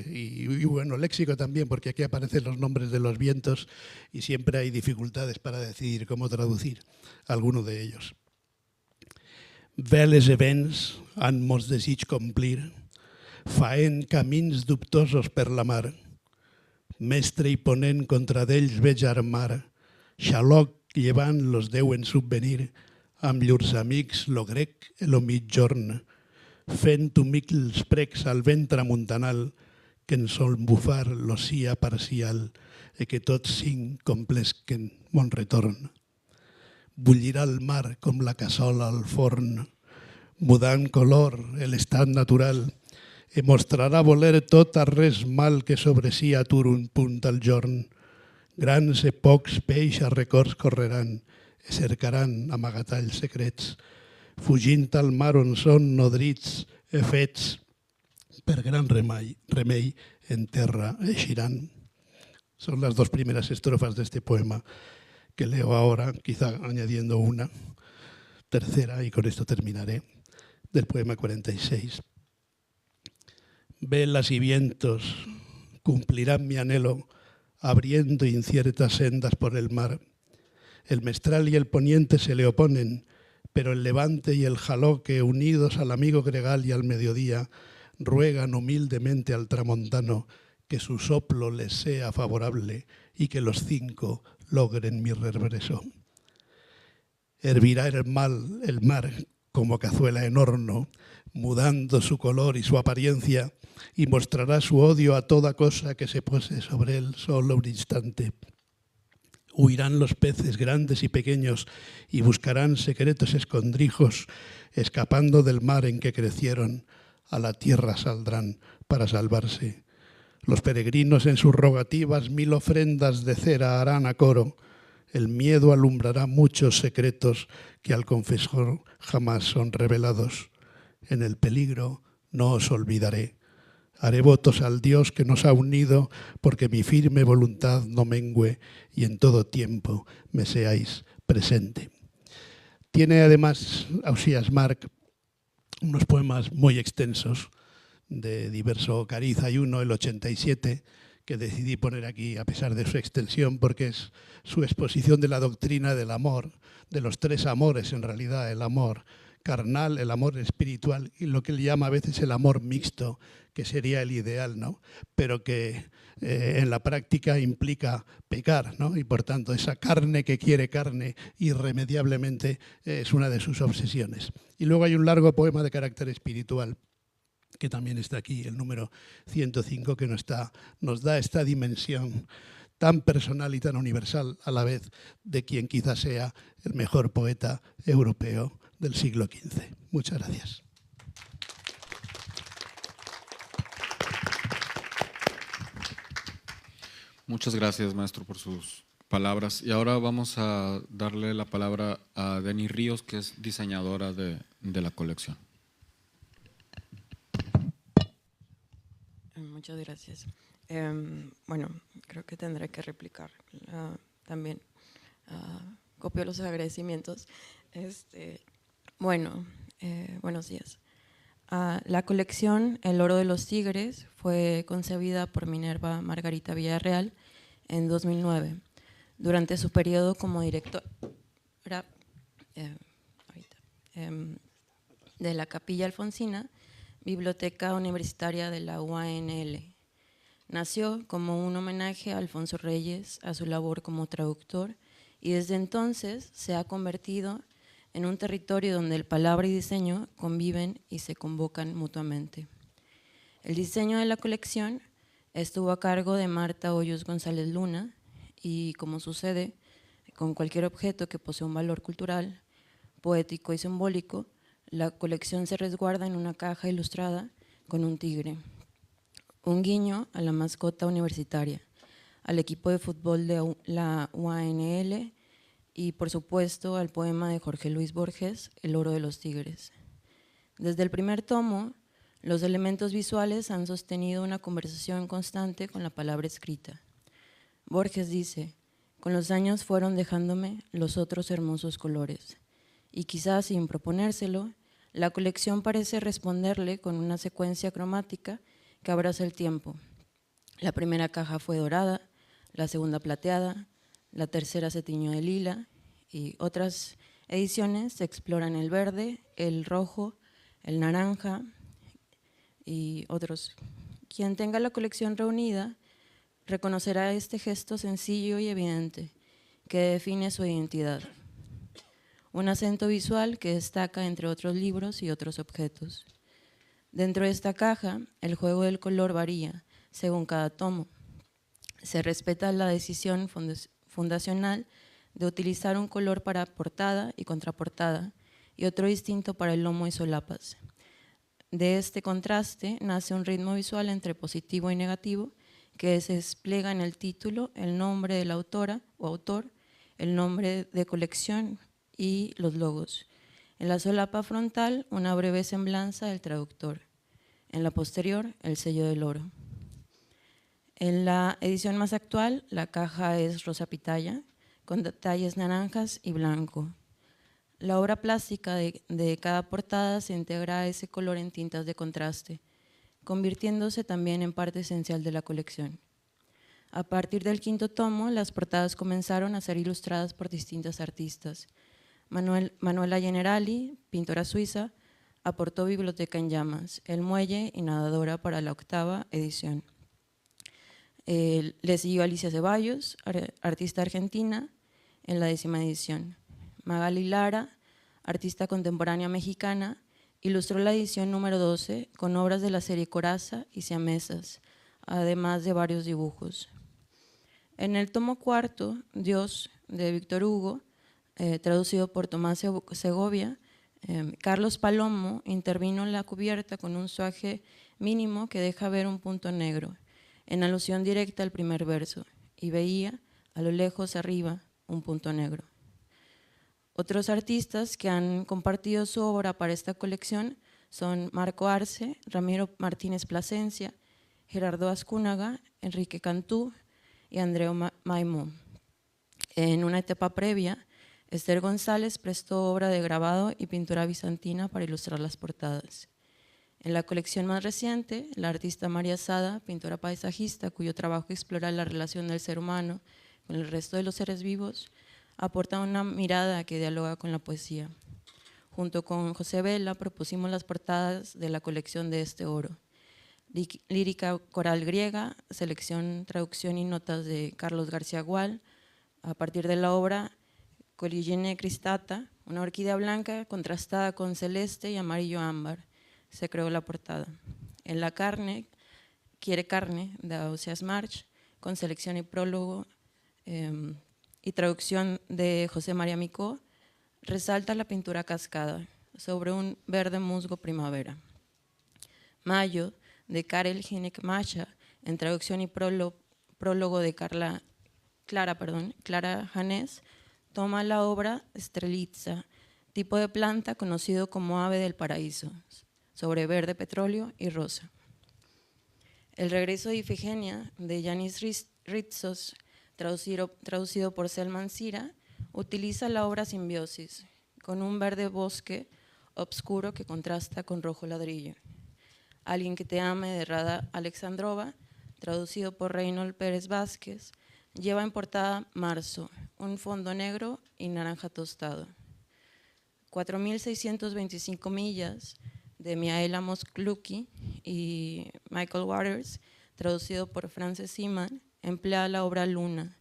y bueno, léxico también, porque aquí aparecen los nombres de los vientos y siempre hay dificultades para decidir cómo traducir alguno de ellos. Vélez events han mos desig complir, faent camins dubtosos per la mar, mestre i ponent contra d'ells veig armar, xaloc llevant los deuen subvenir, amb llurs amics lo grec i lo mitjorn, fent humils precs al vent tramuntanal, que en sol bufar lo sia parcial, i que tots cinc complesquen mon retorn. Bullirà el mar com la cassola al forn, mudant color l'estat natural, e mostrarà voler tota res mal que sobre si atur un punt al jorn. Grans e pocs peix a records correran e cercaran amagatalls secrets, fugint al mar on són nodrits e fets per gran remei en terra eixiran. Son las dos primeras estrofas de este poema que leo ahora, quizá añadiendo una tercera, y con esto terminaré, del poema 46. Velas y vientos cumplirán mi anhelo, abriendo inciertas sendas por el mar. El mestral y el poniente se le oponen, pero el levante y el jaloque, unidos al amigo gregal y al mediodía, ruegan humildemente al tramontano que su soplo les sea favorable y que los 5 logren mi regreso. Hervirá el mar como cazuela en horno, mudando su color y su apariencia, y mostrará su odio a toda cosa que se pose sobre él solo un instante. Huirán los peces grandes y pequeños y buscarán secretos escondrijos, escapando del mar en que crecieron, a la tierra saldrán para salvarse. Los peregrinos en sus rogativas 1000 ofrendas de cera harán a coro. El miedo alumbrará muchos secretos que al confesor jamás son revelados. En el peligro no os olvidaré. Haré votos al Dios que nos ha unido, porque mi firme voluntad no mengüe y en todo tiempo me seáis presente. Tiene además Ausías Marc unos poemas muy extensos de diverso cariz. Hay uno, el 87, que decidí poner aquí a pesar de su extensión, porque es su exposición de la doctrina del amor, de los 3 amores en realidad, el amor carnal, el amor espiritual y lo que él llama a veces el amor mixto, que sería el ideal, ¿no? Pero que en la práctica implica pecar, ¿no? Y por tanto esa carne que quiere carne irremediablemente es una de sus obsesiones. Y luego hay un largo poema de carácter espiritual que también está aquí, el número 105, que nos da esta dimensión tan personal y tan universal a la vez de quien quizás sea el mejor poeta europeo del siglo XV. Muchas gracias. Muchas gracias, maestro, por sus palabras. Y ahora vamos a darle la palabra a Denny Ríos, que es diseñadora de la colección. Muchas gracias. Bueno, creo que tendré que replicar también. Copio los agradecimientos. Buenos días. La colección El Oro de los Tigres fue concebida por Minerva Margarita Villarreal en 2009. Durante su periodo como directora de la Capilla Alfonsina, Biblioteca Universitaria de la UANL. Nació como un homenaje a Alfonso Reyes, a su labor como traductor, y desde entonces se ha convertido en un territorio donde el palabra y diseño conviven y se convocan mutuamente. El diseño de la colección estuvo a cargo de Marta Hoyos González Luna y, como sucede con cualquier objeto que posee un valor cultural, poético y simbólico, la colección se resguarda en una caja ilustrada con un tigre, un guiño a la mascota universitaria, al equipo de fútbol de la UANL y, por supuesto, al poema de Jorge Luis Borges, El Oro de los Tigres. Desde el primer tomo, los elementos visuales han sostenido una conversación constante con la palabra escrita. Borges dice: con los años fueron dejándome los otros hermosos colores, y quizás sin proponérselo, la colección parece responderle con una secuencia cromática que abraza el tiempo. La primera caja fue dorada, la segunda plateada, la tercera se tiñó de lila y otras ediciones exploran el verde, el rojo, el naranja y otros. Quien tenga la colección reunida reconocerá este gesto sencillo y evidente que define su identidad. Un acento visual que destaca entre otros libros y otros objetos. Dentro de esta caja, el juego del color varía según cada tomo. Se respeta la decisión fundacional de utilizar un color para portada y contraportada y otro distinto para el lomo y solapas. De este contraste nace un ritmo visual entre positivo y negativo que se despliega en el título, el nombre de la autora o autor, el nombre de colección y los logos. En la solapa frontal, una breve semblanza del traductor. En la posterior, el sello del oro. En la edición más actual, la caja es rosa pitaya, con detalles naranjas y blanco. La obra plástica de cada portada se integra a ese color en tintas de contraste, convirtiéndose también en parte esencial de la colección. A partir del 5º tomo, las portadas comenzaron a ser ilustradas por distintas artistas. Manuela Generali, pintora suiza, aportó Biblioteca en llamas, El muelle y Nadadora para la 8ª edición. Le siguió Alicia Ceballos, artista argentina, en la 10ª edición. Magali Lara, artista contemporánea mexicana, ilustró la edición número 12 con obras de la serie Coraza y Siamesas, además de varios dibujos. En el tomo 4, Dios, de Víctor Hugo, traducido por Tomás Segovia, Carlos Palomo intervino en la cubierta con un suaje mínimo que deja ver un punto negro, en alusión directa al primer verso, y veía, a lo lejos arriba, un punto negro. Otros artistas que han compartido su obra para esta colección son Marco Arce, Ramiro Martínez Plasencia, Gerardo Azcúnaga, Enrique Cantú y Andreu Maimó. En una etapa previa, Esther González prestó obra de grabado y pintura bizantina para ilustrar las portadas. En la colección más reciente, la artista María Sada, pintora paisajista, cuyo trabajo explora la relación del ser humano con el resto de los seres vivos, aporta una mirada que dialoga con la poesía. Junto con José Vela propusimos las portadas de la colección de este oro. Lírica coral griega, selección, traducción y notas de Carlos García Gual, a partir de la obra Coligine cristata, una orquídea blanca contrastada con celeste y amarillo ámbar. Se creó la portada. En la carne, Quiere carne, de Ausias March, con selección y prólogo y traducción de José María Micó, resalta la pintura cascada sobre un verde musgo primavera. Mayo, de Karel Hinek Macha, en traducción y prólogo de Clara Janés, toma la obra Strelitzia, tipo de planta conocido como ave del paraíso, sobre verde petróleo y rosa. El regreso de Ifigenia, de Yanis Ritsos, traducido por Selman Sira, utiliza la obra Simbiosis, con un verde bosque obscuro que contrasta con rojo ladrillo. Alguien que te ame, de Rada Alexandrova, traducido por Reynold Pérez Vázquez, lleva en portada Marzo, un fondo negro y naranja tostado. 4.625 millas, de Miaela Moskluki y Michael Waters, traducido por Frances Seaman, emplea la obra Luna,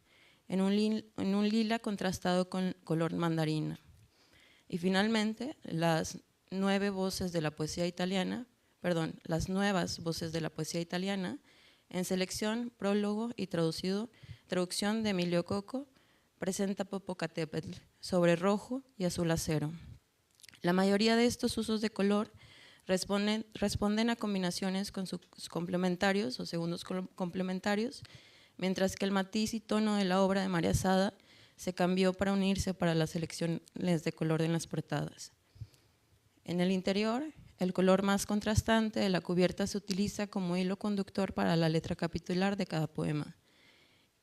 en un lila contrastado con color mandarina. Y finalmente, las nuevas voces de la poesía italiana, en selección, prólogo y traducción de Emilio Coco, presenta Popocatépetl sobre rojo y azul acero. La mayoría de estos usos de color responden a combinaciones con sus complementarios o segundos complementarios, mientras que el matiz y tono de la obra de María Sada se cambió para unirse para las selecciones de color en las portadas. En el interior, el color más contrastante de la cubierta se utiliza como hilo conductor para la letra capitular de cada poema,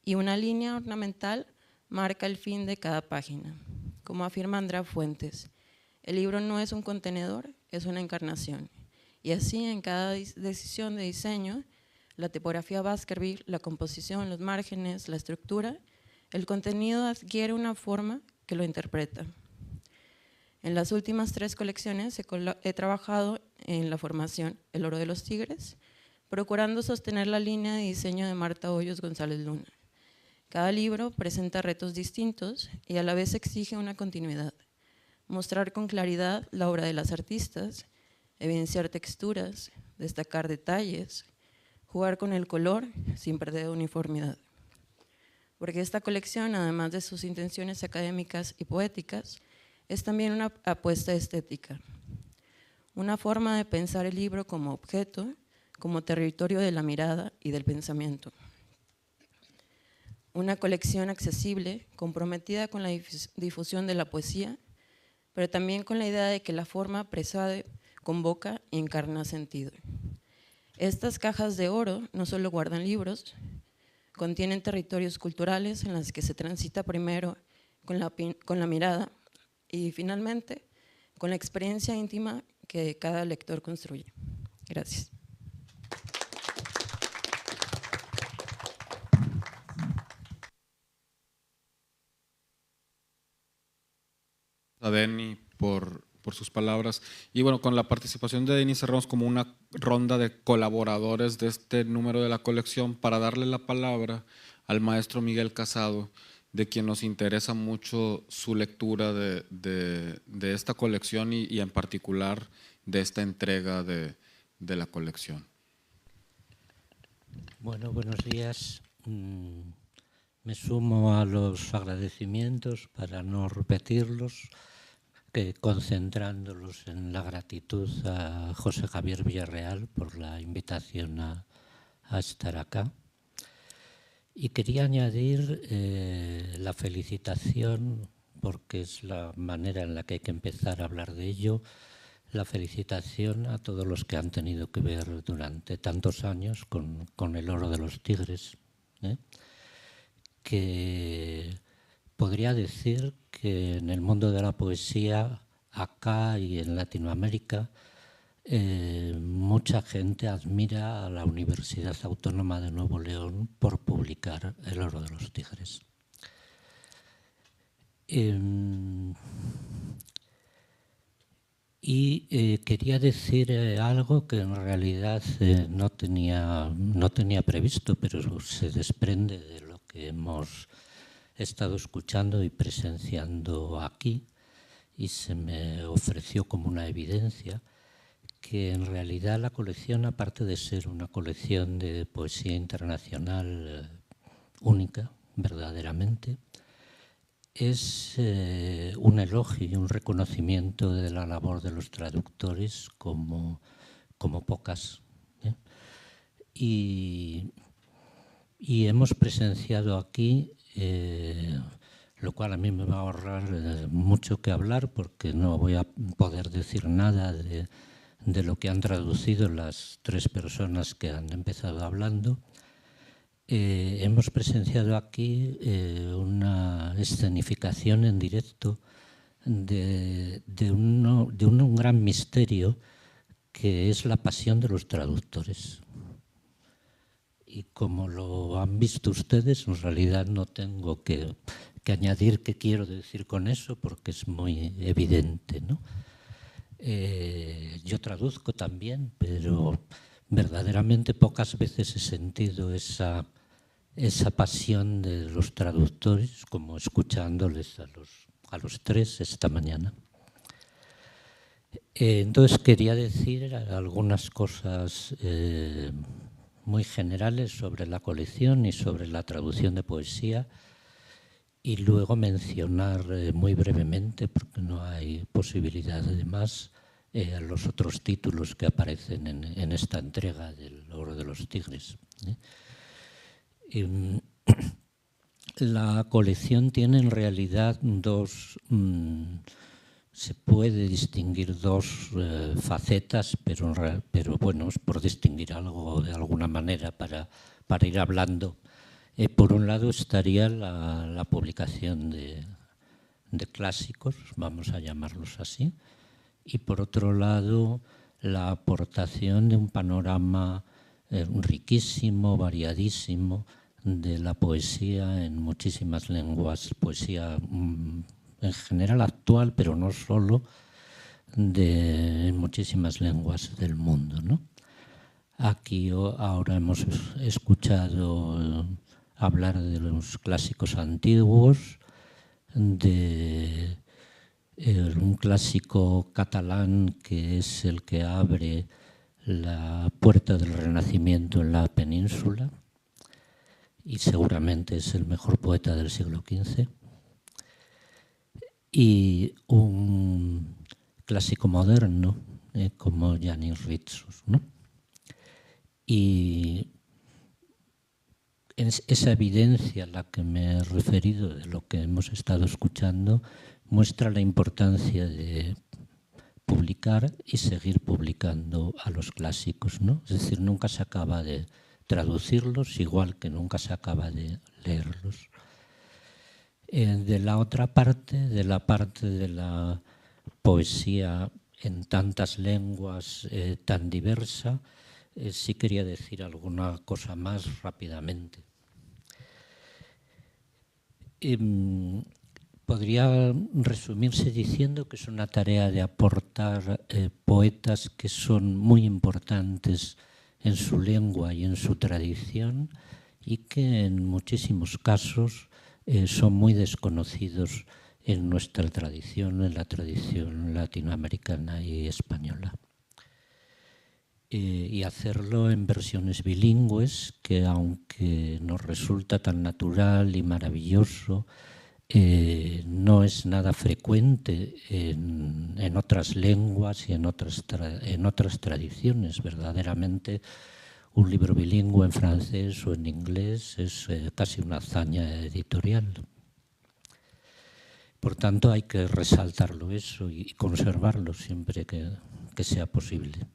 y una línea ornamental marca el fin de cada página. Como afirma Andrea Fuentes, el libro no es un contenedor, es una encarnación. Y así, en cada decisión de diseño, la tipografía Baskerville, la composición, los márgenes, la estructura, el contenido adquiere una forma que lo interpreta. En las últimas 3 colecciones he trabajado en la formación El oro de los tigres, procurando sostener la línea de diseño de Marta Hoyos González Luna. Cada libro presenta retos distintos y a la vez exige una continuidad. Mostrar con claridad la obra de las artistas, evidenciar texturas, destacar detalles, jugar con el color sin perder uniformidad. Porque esta colección, además de sus intenciones académicas y poéticas, es también una apuesta estética. una forma de pensar el libro como objeto, como territorio de la mirada y del pensamiento. Una colección accesible, comprometida con la difusión de la poesía, pero también con la idea de que la forma presade, convoca y encarna sentido. Estas cajas de oro no solo guardan libros, contienen territorios culturales en los que se transita primero con la mirada y finalmente con la experiencia íntima que cada lector construye. Gracias. A Denny por sus palabras. Y bueno, con la participación de Denny cerramos como una ronda de colaboradores de este número de la colección para darle la palabra al maestro Miguel Casado, de quien nos interesa mucho su lectura de esta colección y en particular de esta entrega de la colección. Bueno, buenos días. Me sumo a los agradecimientos para no repetirlos, concentrándolos en la gratitud a José Javier Villarreal por la invitación a estar acá. Y quería añadir la felicitación, porque es la manera en la que hay que empezar a hablar de ello, la felicitación a todos los que han tenido que ver durante tantos años con el oro de los tigres, que podría decir que en el mundo de la poesía, acá y en Latinoamérica, mucha gente admira a la Universidad Autónoma de Nuevo León por publicar El oro de los tigres. Quería decir algo que en realidad no tenía previsto, pero se desprende de lo que hemos estado escuchando y presenciando aquí, y se me ofreció como una evidencia que en realidad la colección, aparte de ser una colección de poesía internacional única, verdaderamente, es un elogio y un reconocimiento de la labor de los traductores como pocas. Y hemos presenciado aquí, lo cual a mí me va a ahorrar mucho que hablar, porque no voy a poder decir nada de lo que han traducido las tres personas que han empezado hablando. Hemos presenciado aquí una escenificación en directo de un gran misterio, que es la pasión de los traductores. Y como lo han visto ustedes, en realidad no tengo que añadir qué quiero decir con eso, porque es muy evidente, ¿no? Yo traduzco también, pero verdaderamente pocas veces he sentido esa pasión de los traductores como escuchándoles a los tres esta mañana. Entonces quería decir algunas cosas muy generales sobre la colección y sobre la traducción de poesía, y luego mencionar muy brevemente, porque no hay posibilidad de más, los otros títulos que aparecen en esta entrega del Oro de los Tigres. La colección tiene en realidad se puede distinguir dos facetas, pero bueno, es por distinguir algo de alguna manera para ir hablando. Por un lado estaría la publicación de clásicos, vamos a llamarlos así, y por otro lado la aportación de un panorama riquísimo, variadísimo, de la poesía en muchísimas lenguas, poesía en general actual, pero no solo, en muchísimas lenguas del mundo, ¿no? Aquí ahora hemos escuchado hablar de los clásicos antiguos, de un clásico catalán que es el que abre la puerta del Renacimiento en la península, y seguramente es el mejor poeta del siglo XV, y un clásico moderno como Yanis Ritsos, ¿no? Y esa evidencia a la que me he referido de lo que hemos estado escuchando muestra la importancia de publicar y seguir publicando a los clásicos, ¿no? Es decir, nunca se acaba de traducirlos, igual que nunca se acaba de leerlos. De la otra parte, de la poesía en tantas lenguas, tan diversa, sí quería decir alguna cosa más rápidamente. Podría resumirse diciendo que es una tarea de aportar poetas que son muy importantes en su lengua y en su tradición y que en muchísimos casos son muy desconocidos en nuestra tradición, en la tradición latinoamericana y española. Y hacerlo en versiones bilingües que, aunque nos resulta tan natural y maravilloso, no es nada frecuente en otras lenguas y en otras tradiciones. Verdaderamente, un libro bilingüe en francés o en inglés es casi una hazaña editorial. Por tanto, hay que resaltarlo eso y conservarlo siempre que sea posible.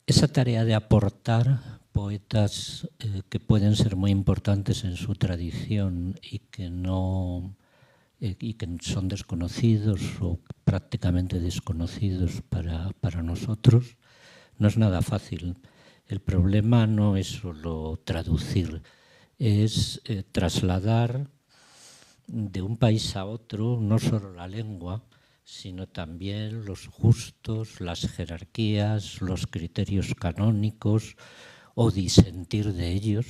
Esa tarea de aportar poetas que pueden ser muy importantes en su tradición y que son desconocidos o prácticamente desconocidos para nosotros, no es nada fácil. El problema no es solo traducir, es trasladar de un país a otro no solo la lengua, sino también los gustos, las jerarquías, los criterios canónicos o disentir de ellos,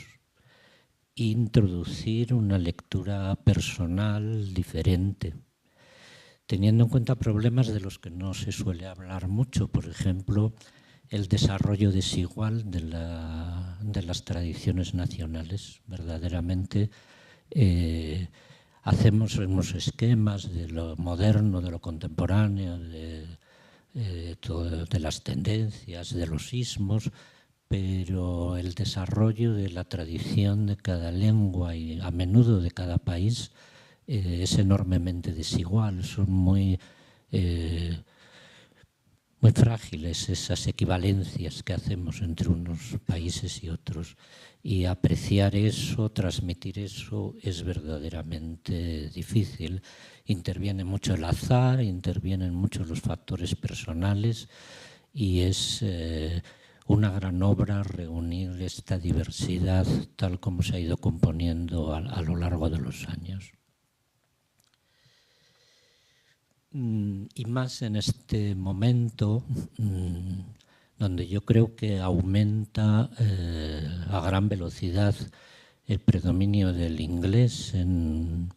introducir una lectura personal diferente, teniendo en cuenta problemas de los que no se suele hablar mucho, por ejemplo, el desarrollo desigual de las tradiciones nacionales. Verdaderamente hacemos unos esquemas de lo moderno, de lo contemporáneo, de las tendencias, de los ismos, pero el desarrollo de la tradición de cada lengua y a menudo de cada país es enormemente desigual. Son muy frágiles esas equivalencias que hacemos entre unos países y otros. Y apreciar eso, transmitir eso, es verdaderamente difícil. Interviene mucho el azar, intervienen mucho los factores personales y es una gran obra reunir esta diversidad tal como se ha ido componiendo a lo largo de los años. Y más en este momento donde yo creo que aumenta a gran velocidad el predominio del inglés en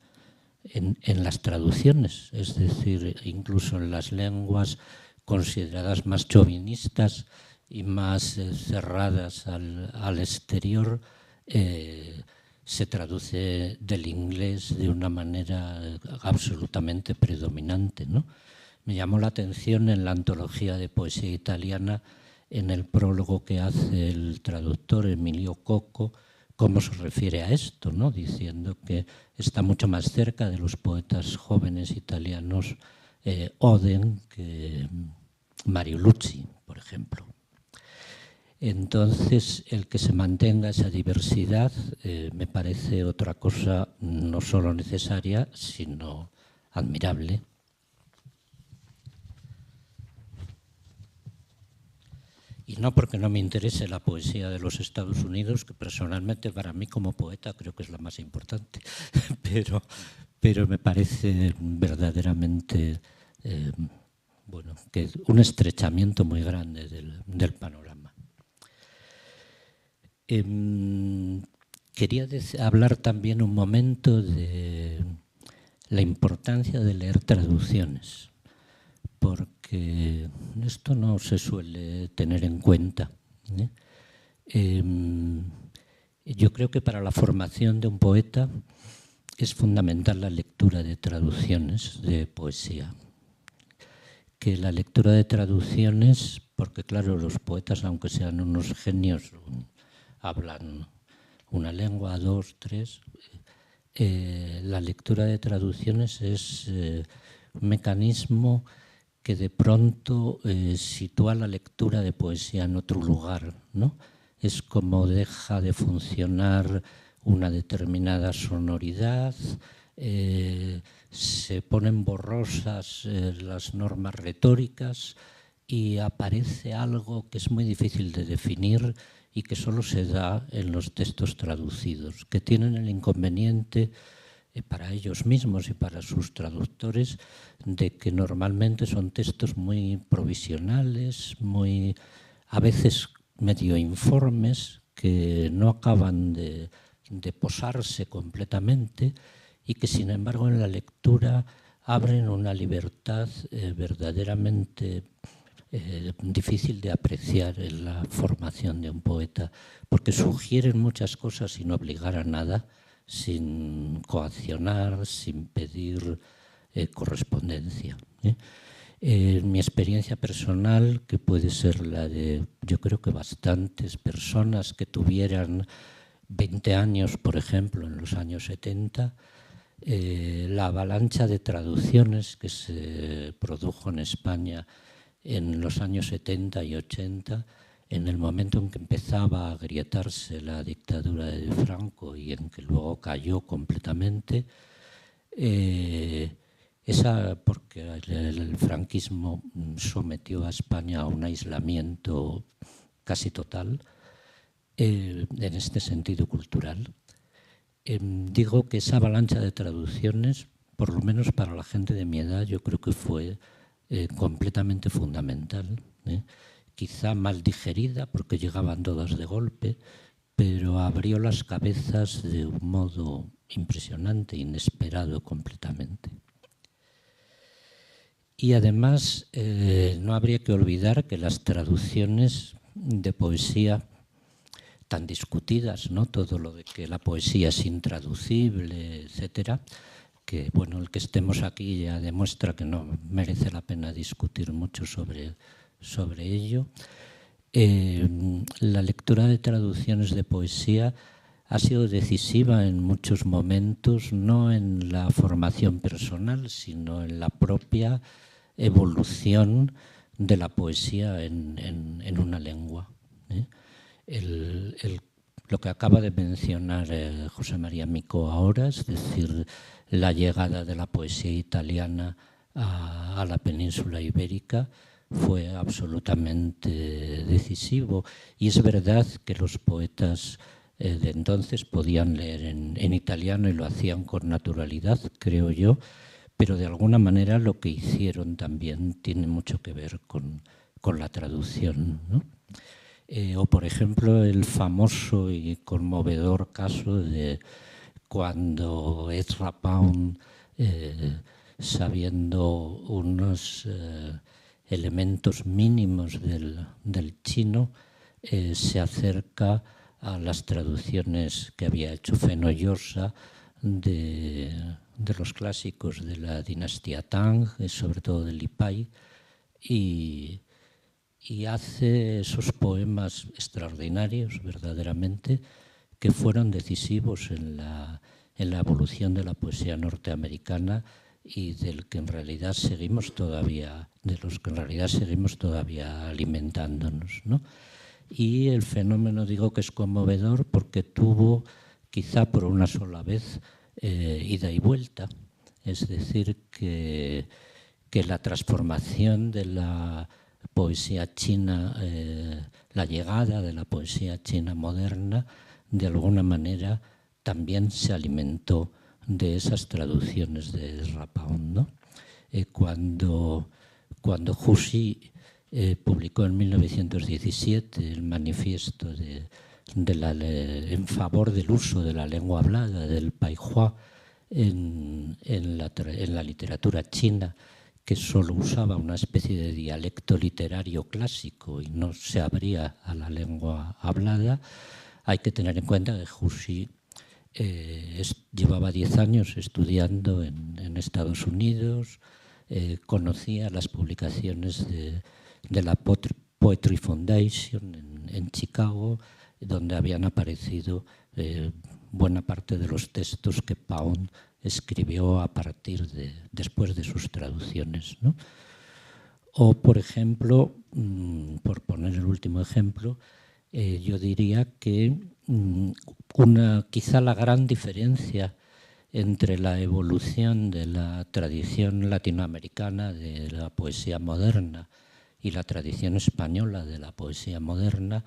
las traducciones, es decir, incluso en las lenguas consideradas más chauvinistas y más cerradas al exterior, se traduce del inglés de una manera absolutamente predominante, ¿no? Me llamó la atención en la antología de poesía italiana, en el prólogo que hace el traductor Emilio Cocco, cómo se refiere a esto, ¿no? Diciendo que está mucho más cerca de los poetas jóvenes italianos Oden que Mario Lucci, por ejemplo. Entonces, el que se mantenga esa diversidad me parece otra cosa no solo necesaria, sino admirable. Y no porque no me interese la poesía de los Estados Unidos, que personalmente para mí como poeta creo que es la más importante, pero me parece verdaderamente que un estrechamiento muy grande del panorama. Quería hablar también un momento de la importancia de leer traducciones, porque esto no se suele tener en cuenta. Yo creo que para la formación de un poeta es fundamental la lectura de traducciones de poesía. Que la lectura de traducciones, porque claro, los poetas, aunque sean unos genios, hablan una lengua, dos, tres. La lectura de traducciones es un mecanismo que de pronto sitúa la lectura de poesía en otro lugar, ¿no? Es como deja de funcionar una determinada sonoridad, se ponen borrosas las normas retóricas y aparece algo que es muy difícil de definir y que solo se da en los textos traducidos, que tienen el inconveniente para ellos mismos y para sus traductores de que normalmente son textos muy provisionales, muy a veces medio informes, que no acaban de posarse completamente y que sin embargo en la lectura abren una libertad verdaderamente difícil de apreciar en la formación de un poeta, porque sugieren muchas cosas sin obligar a nada, sin coaccionar, sin pedir correspondencia. Mi experiencia personal, que puede ser la de, yo creo que bastantes personas que tuvieran 20 años, por ejemplo, en los años 70, la avalancha de traducciones que se produjo en España en los años 70 y 80, en el momento en que empezaba a agrietarse la dictadura de Franco y en que luego cayó completamente, porque el franquismo sometió a España a un aislamiento casi total, en este sentido cultural. Digo que esa avalancha de traducciones, por lo menos para la gente de mi edad, yo creo que fue completamente fundamental. Quizá mal digerida porque llegaban todas de golpe, pero abrió las cabezas de un modo impresionante, inesperado completamente. Y además no habría que olvidar que las traducciones de poesía tan discutidas, ¿no? Todo lo de que la poesía es intraducible, etcétera, que bueno, el que estemos aquí ya demuestra que no merece la pena discutir mucho sobre ello. La lectura de traducciones de poesía ha sido decisiva en muchos momentos, no en la formación personal, sino en la propia evolución de la poesía en una lengua. Lo que acaba de mencionar José María Micó ahora, es decir, la llegada de la poesía italiana a la península ibérica, fue absolutamente decisivo. Y es verdad que los poetas de entonces podían leer en italiano y lo hacían con naturalidad, creo yo, pero de alguna manera lo que hicieron también tiene mucho que ver con la traducción, ¿no? O por ejemplo el famoso y conmovedor caso de cuando Ezra Pound, sabiendo unos elementos mínimos del chino, se acerca a las traducciones que había hecho Fenollosa de los clásicos de la dinastía Tang, sobre todo de Li Pai, y hace esos poemas extraordinarios, verdaderamente, que fueron decisivos en la evolución de la poesía norteamericana y de los que en realidad seguimos todavía alimentándonos, ¿no? Y el fenómeno, digo que es conmovedor porque tuvo, quizá por una sola vez, ida y vuelta. Es decir, que la transformación de la poesía china, la llegada de la poesía china moderna, de alguna manera también se alimentó de esas traducciones de Ezra Pound, ¿no? Cuando Hu Xi publicó en 1917 el manifiesto en favor del uso de la lengua hablada, del Paihua, en la literatura china, que solo usaba una especie de dialecto literario clásico y no se abría a la lengua hablada, hay que tener en cuenta que Hu Xi Llevaba 10 años estudiando en Estados Unidos, conocía las publicaciones de la Poetry Foundation en Chicago, donde habían aparecido buena parte de los textos que Pound escribió a partir después de sus traducciones, ¿no? O, por ejemplo, por poner el último ejemplo, yo diría que quizá la gran diferencia entre la evolución de la tradición latinoamericana de la poesía moderna y la tradición española de la poesía moderna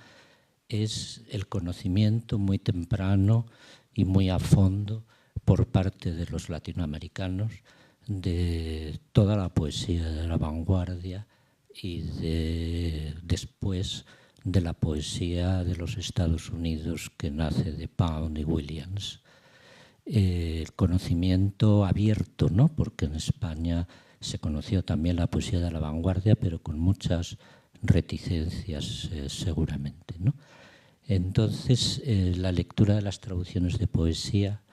es el conocimiento muy temprano y muy a fondo por parte de los latinoamericanos de toda la poesía de la vanguardia y después de la poesía de los Estados Unidos que nace de Pound y Williams. El conocimiento abierto, ¿no? Porque en España se conoció también la poesía de la vanguardia, pero con muchas reticencias seguramente, ¿no? Entonces, la lectura de las traducciones de poesía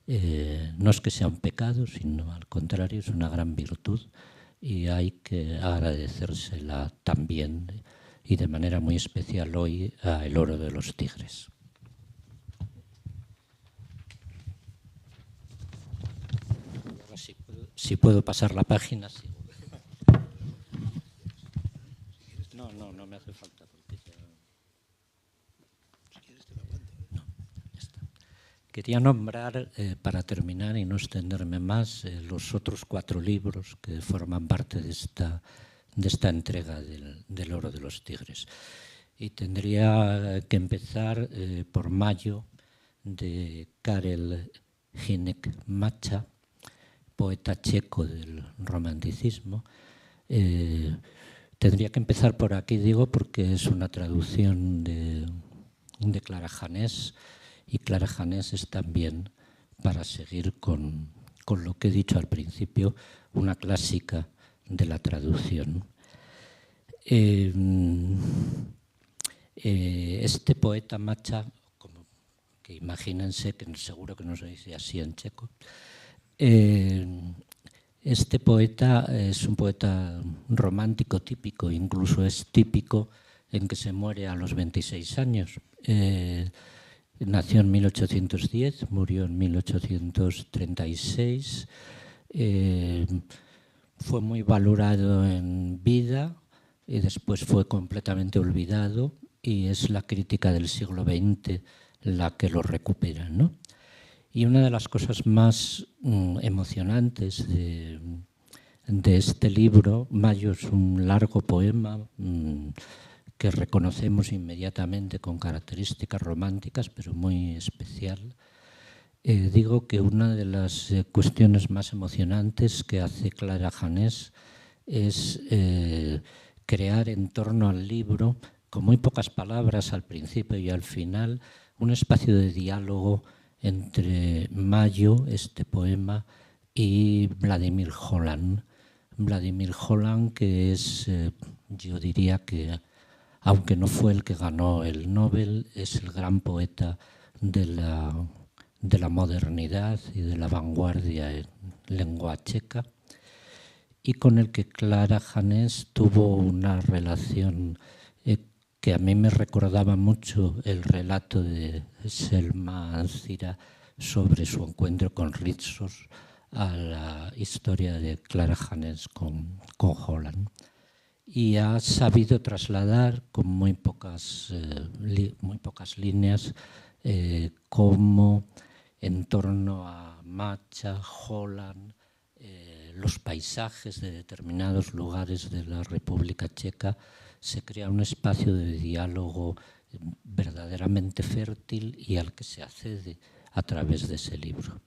no es que sea un pecado, sino al contrario, es una gran virtud y hay que agradecérsela también y de manera muy especial hoy a El Oro de los Tigres. Si puedo pasar la página. Sí. No me hace falta. Quería nombrar, para terminar y no extenderme más, los otros 4 libros que forman parte de esta entrega del Oro de los Tigres. Y tendría que empezar por Mayo, de Karel Hynek Mácha, poeta checo del romanticismo. Tendría que empezar por aquí, digo, porque es una traducción de Clara Janés, y Clara Janés es también, para seguir con lo que he dicho al principio, una clásica de la traducción. Este poeta Mácha, que imagínense, que seguro que no se dice así en checo, este poeta es un poeta romántico típico, incluso es típico en que se muere a los 26 años. Nació en 1810, murió en 1836. Fue muy valorado en vida y después fue completamente olvidado, y es la crítica del siglo XX la que lo recupera, ¿no? Y una de las cosas más emocionantes de este libro, Mayo, es un largo poema que reconocemos inmediatamente con características románticas, pero muy especial. Digo que una de las cuestiones más emocionantes que hace Clara Janés es crear en torno al libro, con muy pocas palabras al principio y al final, un espacio de diálogo entre Mayo, este poema, y Vladimir Holland. Vladimir Holland, que es, yo diría que, aunque no fue el que ganó el Nobel, es el gran poeta de la modernidad y de la vanguardia en lengua checa, y con el que Clara Janés tuvo una relación que a mí me recordaba mucho el relato de Selma Ancira sobre su encuentro con Ritsos, a la historia de Clara Janés con Holland. Y ha sabido trasladar con muy pocas líneas cómo en torno a Mácha, Holland, los paisajes de determinados lugares de la República Checa, se crea un espacio de diálogo verdaderamente fértil y al que se accede a través de ese libro.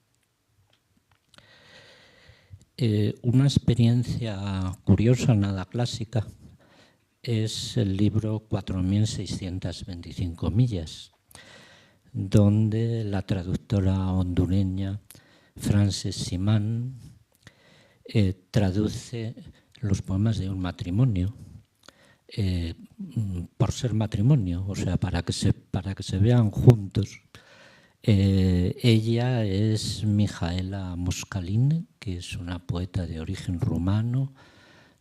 Una experiencia curiosa, nada clásica, es el libro 4.625 millas, donde la traductora hondureña Frances Simán traduce los poemas de un matrimonio, por ser matrimonio, o sea, para que se vean juntos. Ella es Mihaela Moscalin, que es una poeta de origen rumano,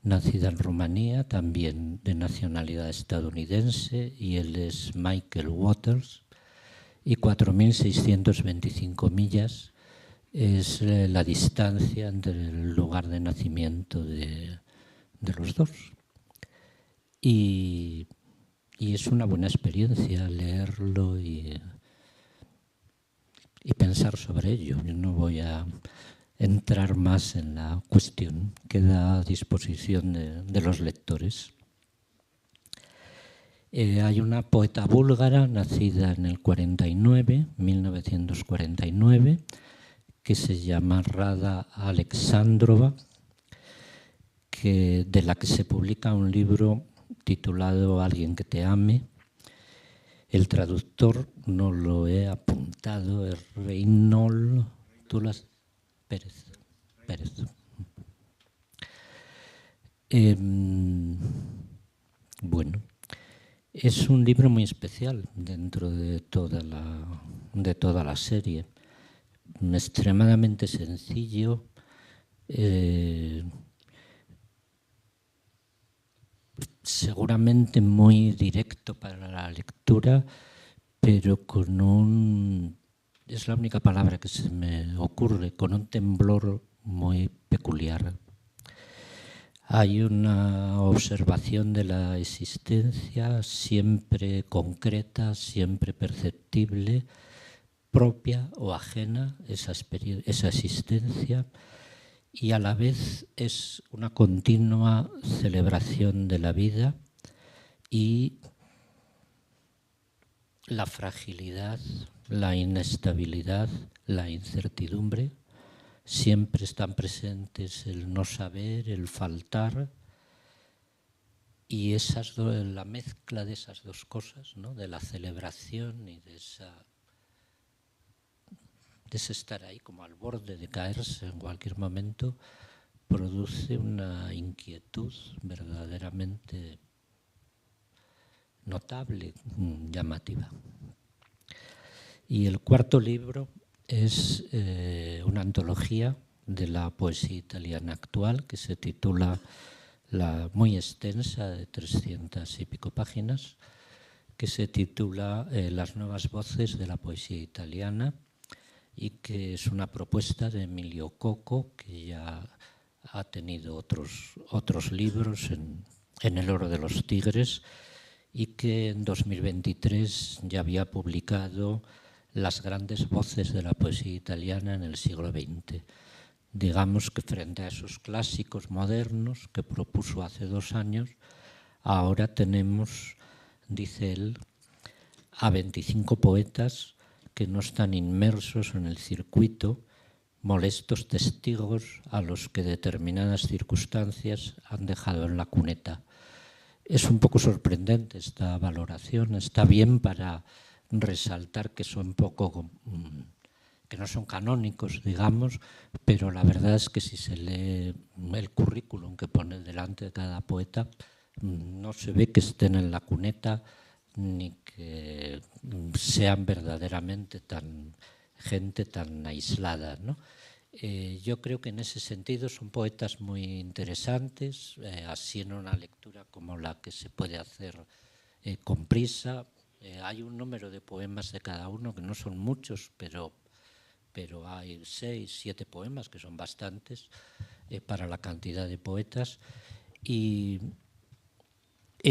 nacida en Rumanía, también de nacionalidad estadounidense, y él es Michael Waters, y 4.625 millas es la distancia entre el lugar de nacimiento de los dos. Y es una buena experiencia leerlo y pensar sobre ello. Yo no voy a entrar más en la cuestión, queda a disposición de los lectores. Hay una poeta búlgara nacida en el 1949, que se llama Rada Alexandrova, de la que se publica un libro titulado Alguien que te ame. El traductor no lo he apuntado, es Reinhold Pérez. Bueno, es un libro muy especial dentro de toda la serie, extremadamente sencillo, seguramente muy directo para la lectura, pero es la única palabra que se me ocurre, con un temblor muy peculiar. Hay una observación de la existencia siempre concreta, siempre perceptible, propia o ajena, esa existencia, y a la vez es una continua celebración de la vida y la fragilidad, la inestabilidad, la incertidumbre. Siempre están presentes el no saber, el faltar, y la mezcla de esas dos cosas, ¿no? De la celebración y de ese estar ahí como al borde de caerse en cualquier momento, produce una inquietud verdaderamente notable, llamativa. Y el cuarto libro es una antología de la poesía italiana actual que se titula, muy extensa, de 300 y pico páginas, que se titula Las nuevas voces de la poesía italiana, y que es una propuesta de Emilio Cocco, que ya ha tenido otros libros en El oro de los tigres, y que en 2023 ya había publicado Las grandes voces de la poesía italiana en el siglo XX. Digamos que frente a esos clásicos modernos que propuso hace 2 años, ahora tenemos, dice él, a 25 poetas que no están inmersos en el circuito, molestos testigos a los que determinadas circunstancias han dejado en la cuneta. Es un poco sorprendente esta valoración, está bien para resaltar que que no son canónicos, digamos, pero la verdad es que si se lee el currículum que pone delante de cada poeta, no se ve que estén en la cuneta ni que sean verdaderamente gente tan aislada, ¿no? Yo creo que en ese sentido son poetas muy interesantes, así en una lectura como la que se puede hacer con prisa. Hay un número de poemas de cada uno, que no son muchos, pero hay 6, 7 poemas, que son bastantes para la cantidad de poetas. Y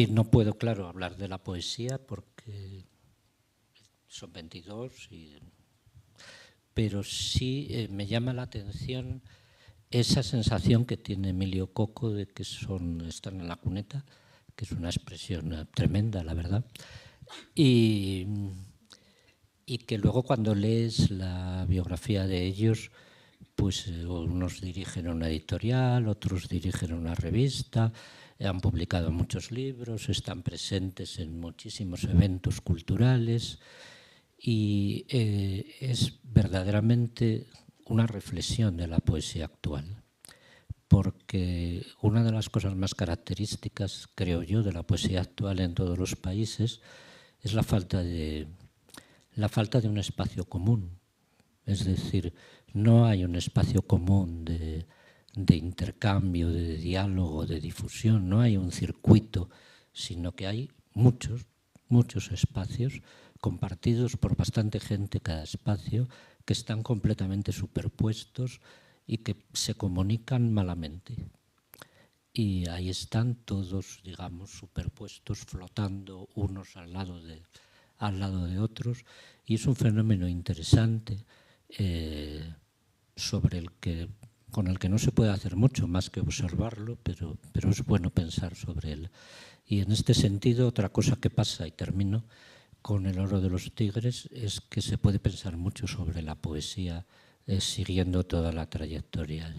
no puedo, claro, hablar de la poesía porque son 22, pero sí me llama la atención esa sensación que tiene Emilio Cocco de que están en la cuneta, que es una expresión tremenda, la verdad. Y que luego cuando lees la biografía de ellos, pues unos dirigen una editorial, otros dirigen una revista, han publicado muchos libros, están presentes en muchísimos eventos culturales, y es verdaderamente una reflexión de la poesía actual, porque una de las cosas más características, creo yo, de la poesía actual en todos los países es la falta de la falta de un espacio común. Es decir, no hay un espacio común de intercambio, de diálogo, de difusión, no hay un circuito, sino que hay muchos espacios compartidos por bastante gente cada espacio, que están completamente superpuestos y que se comunican malamente. Y ahí están todos, digamos, superpuestos, flotando unos al lado de otros, y es un fenómeno interesante con el que no se puede hacer mucho más que observarlo, pero es bueno pensar sobre él. Y en este sentido, otra cosa que pasa, y termino con El oro de los tigres, es que se puede pensar mucho sobre la poesía siguiendo toda la trayectoria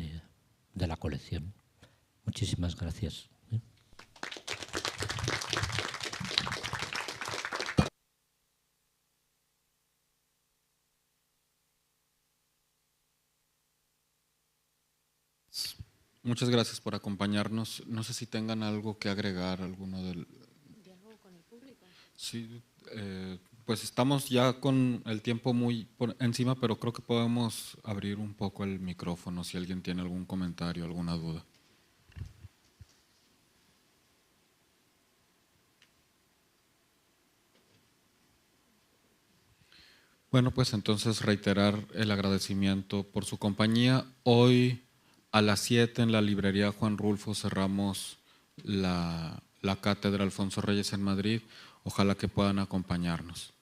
de la colección. Muchísimas gracias. Muchas gracias por acompañarnos. No sé si tengan algo que agregar, alguno del... ¿Diálogo con el público? Sí, pues estamos ya con el tiempo muy por encima, pero creo que podemos abrir un poco el micrófono si alguien tiene algún comentario, alguna duda. Bueno, pues entonces reiterar el agradecimiento por su compañía. Hoy a las 7 en la librería Juan Rulfo cerramos la cátedra Alfonso Reyes en Madrid. Ojalá que puedan acompañarnos.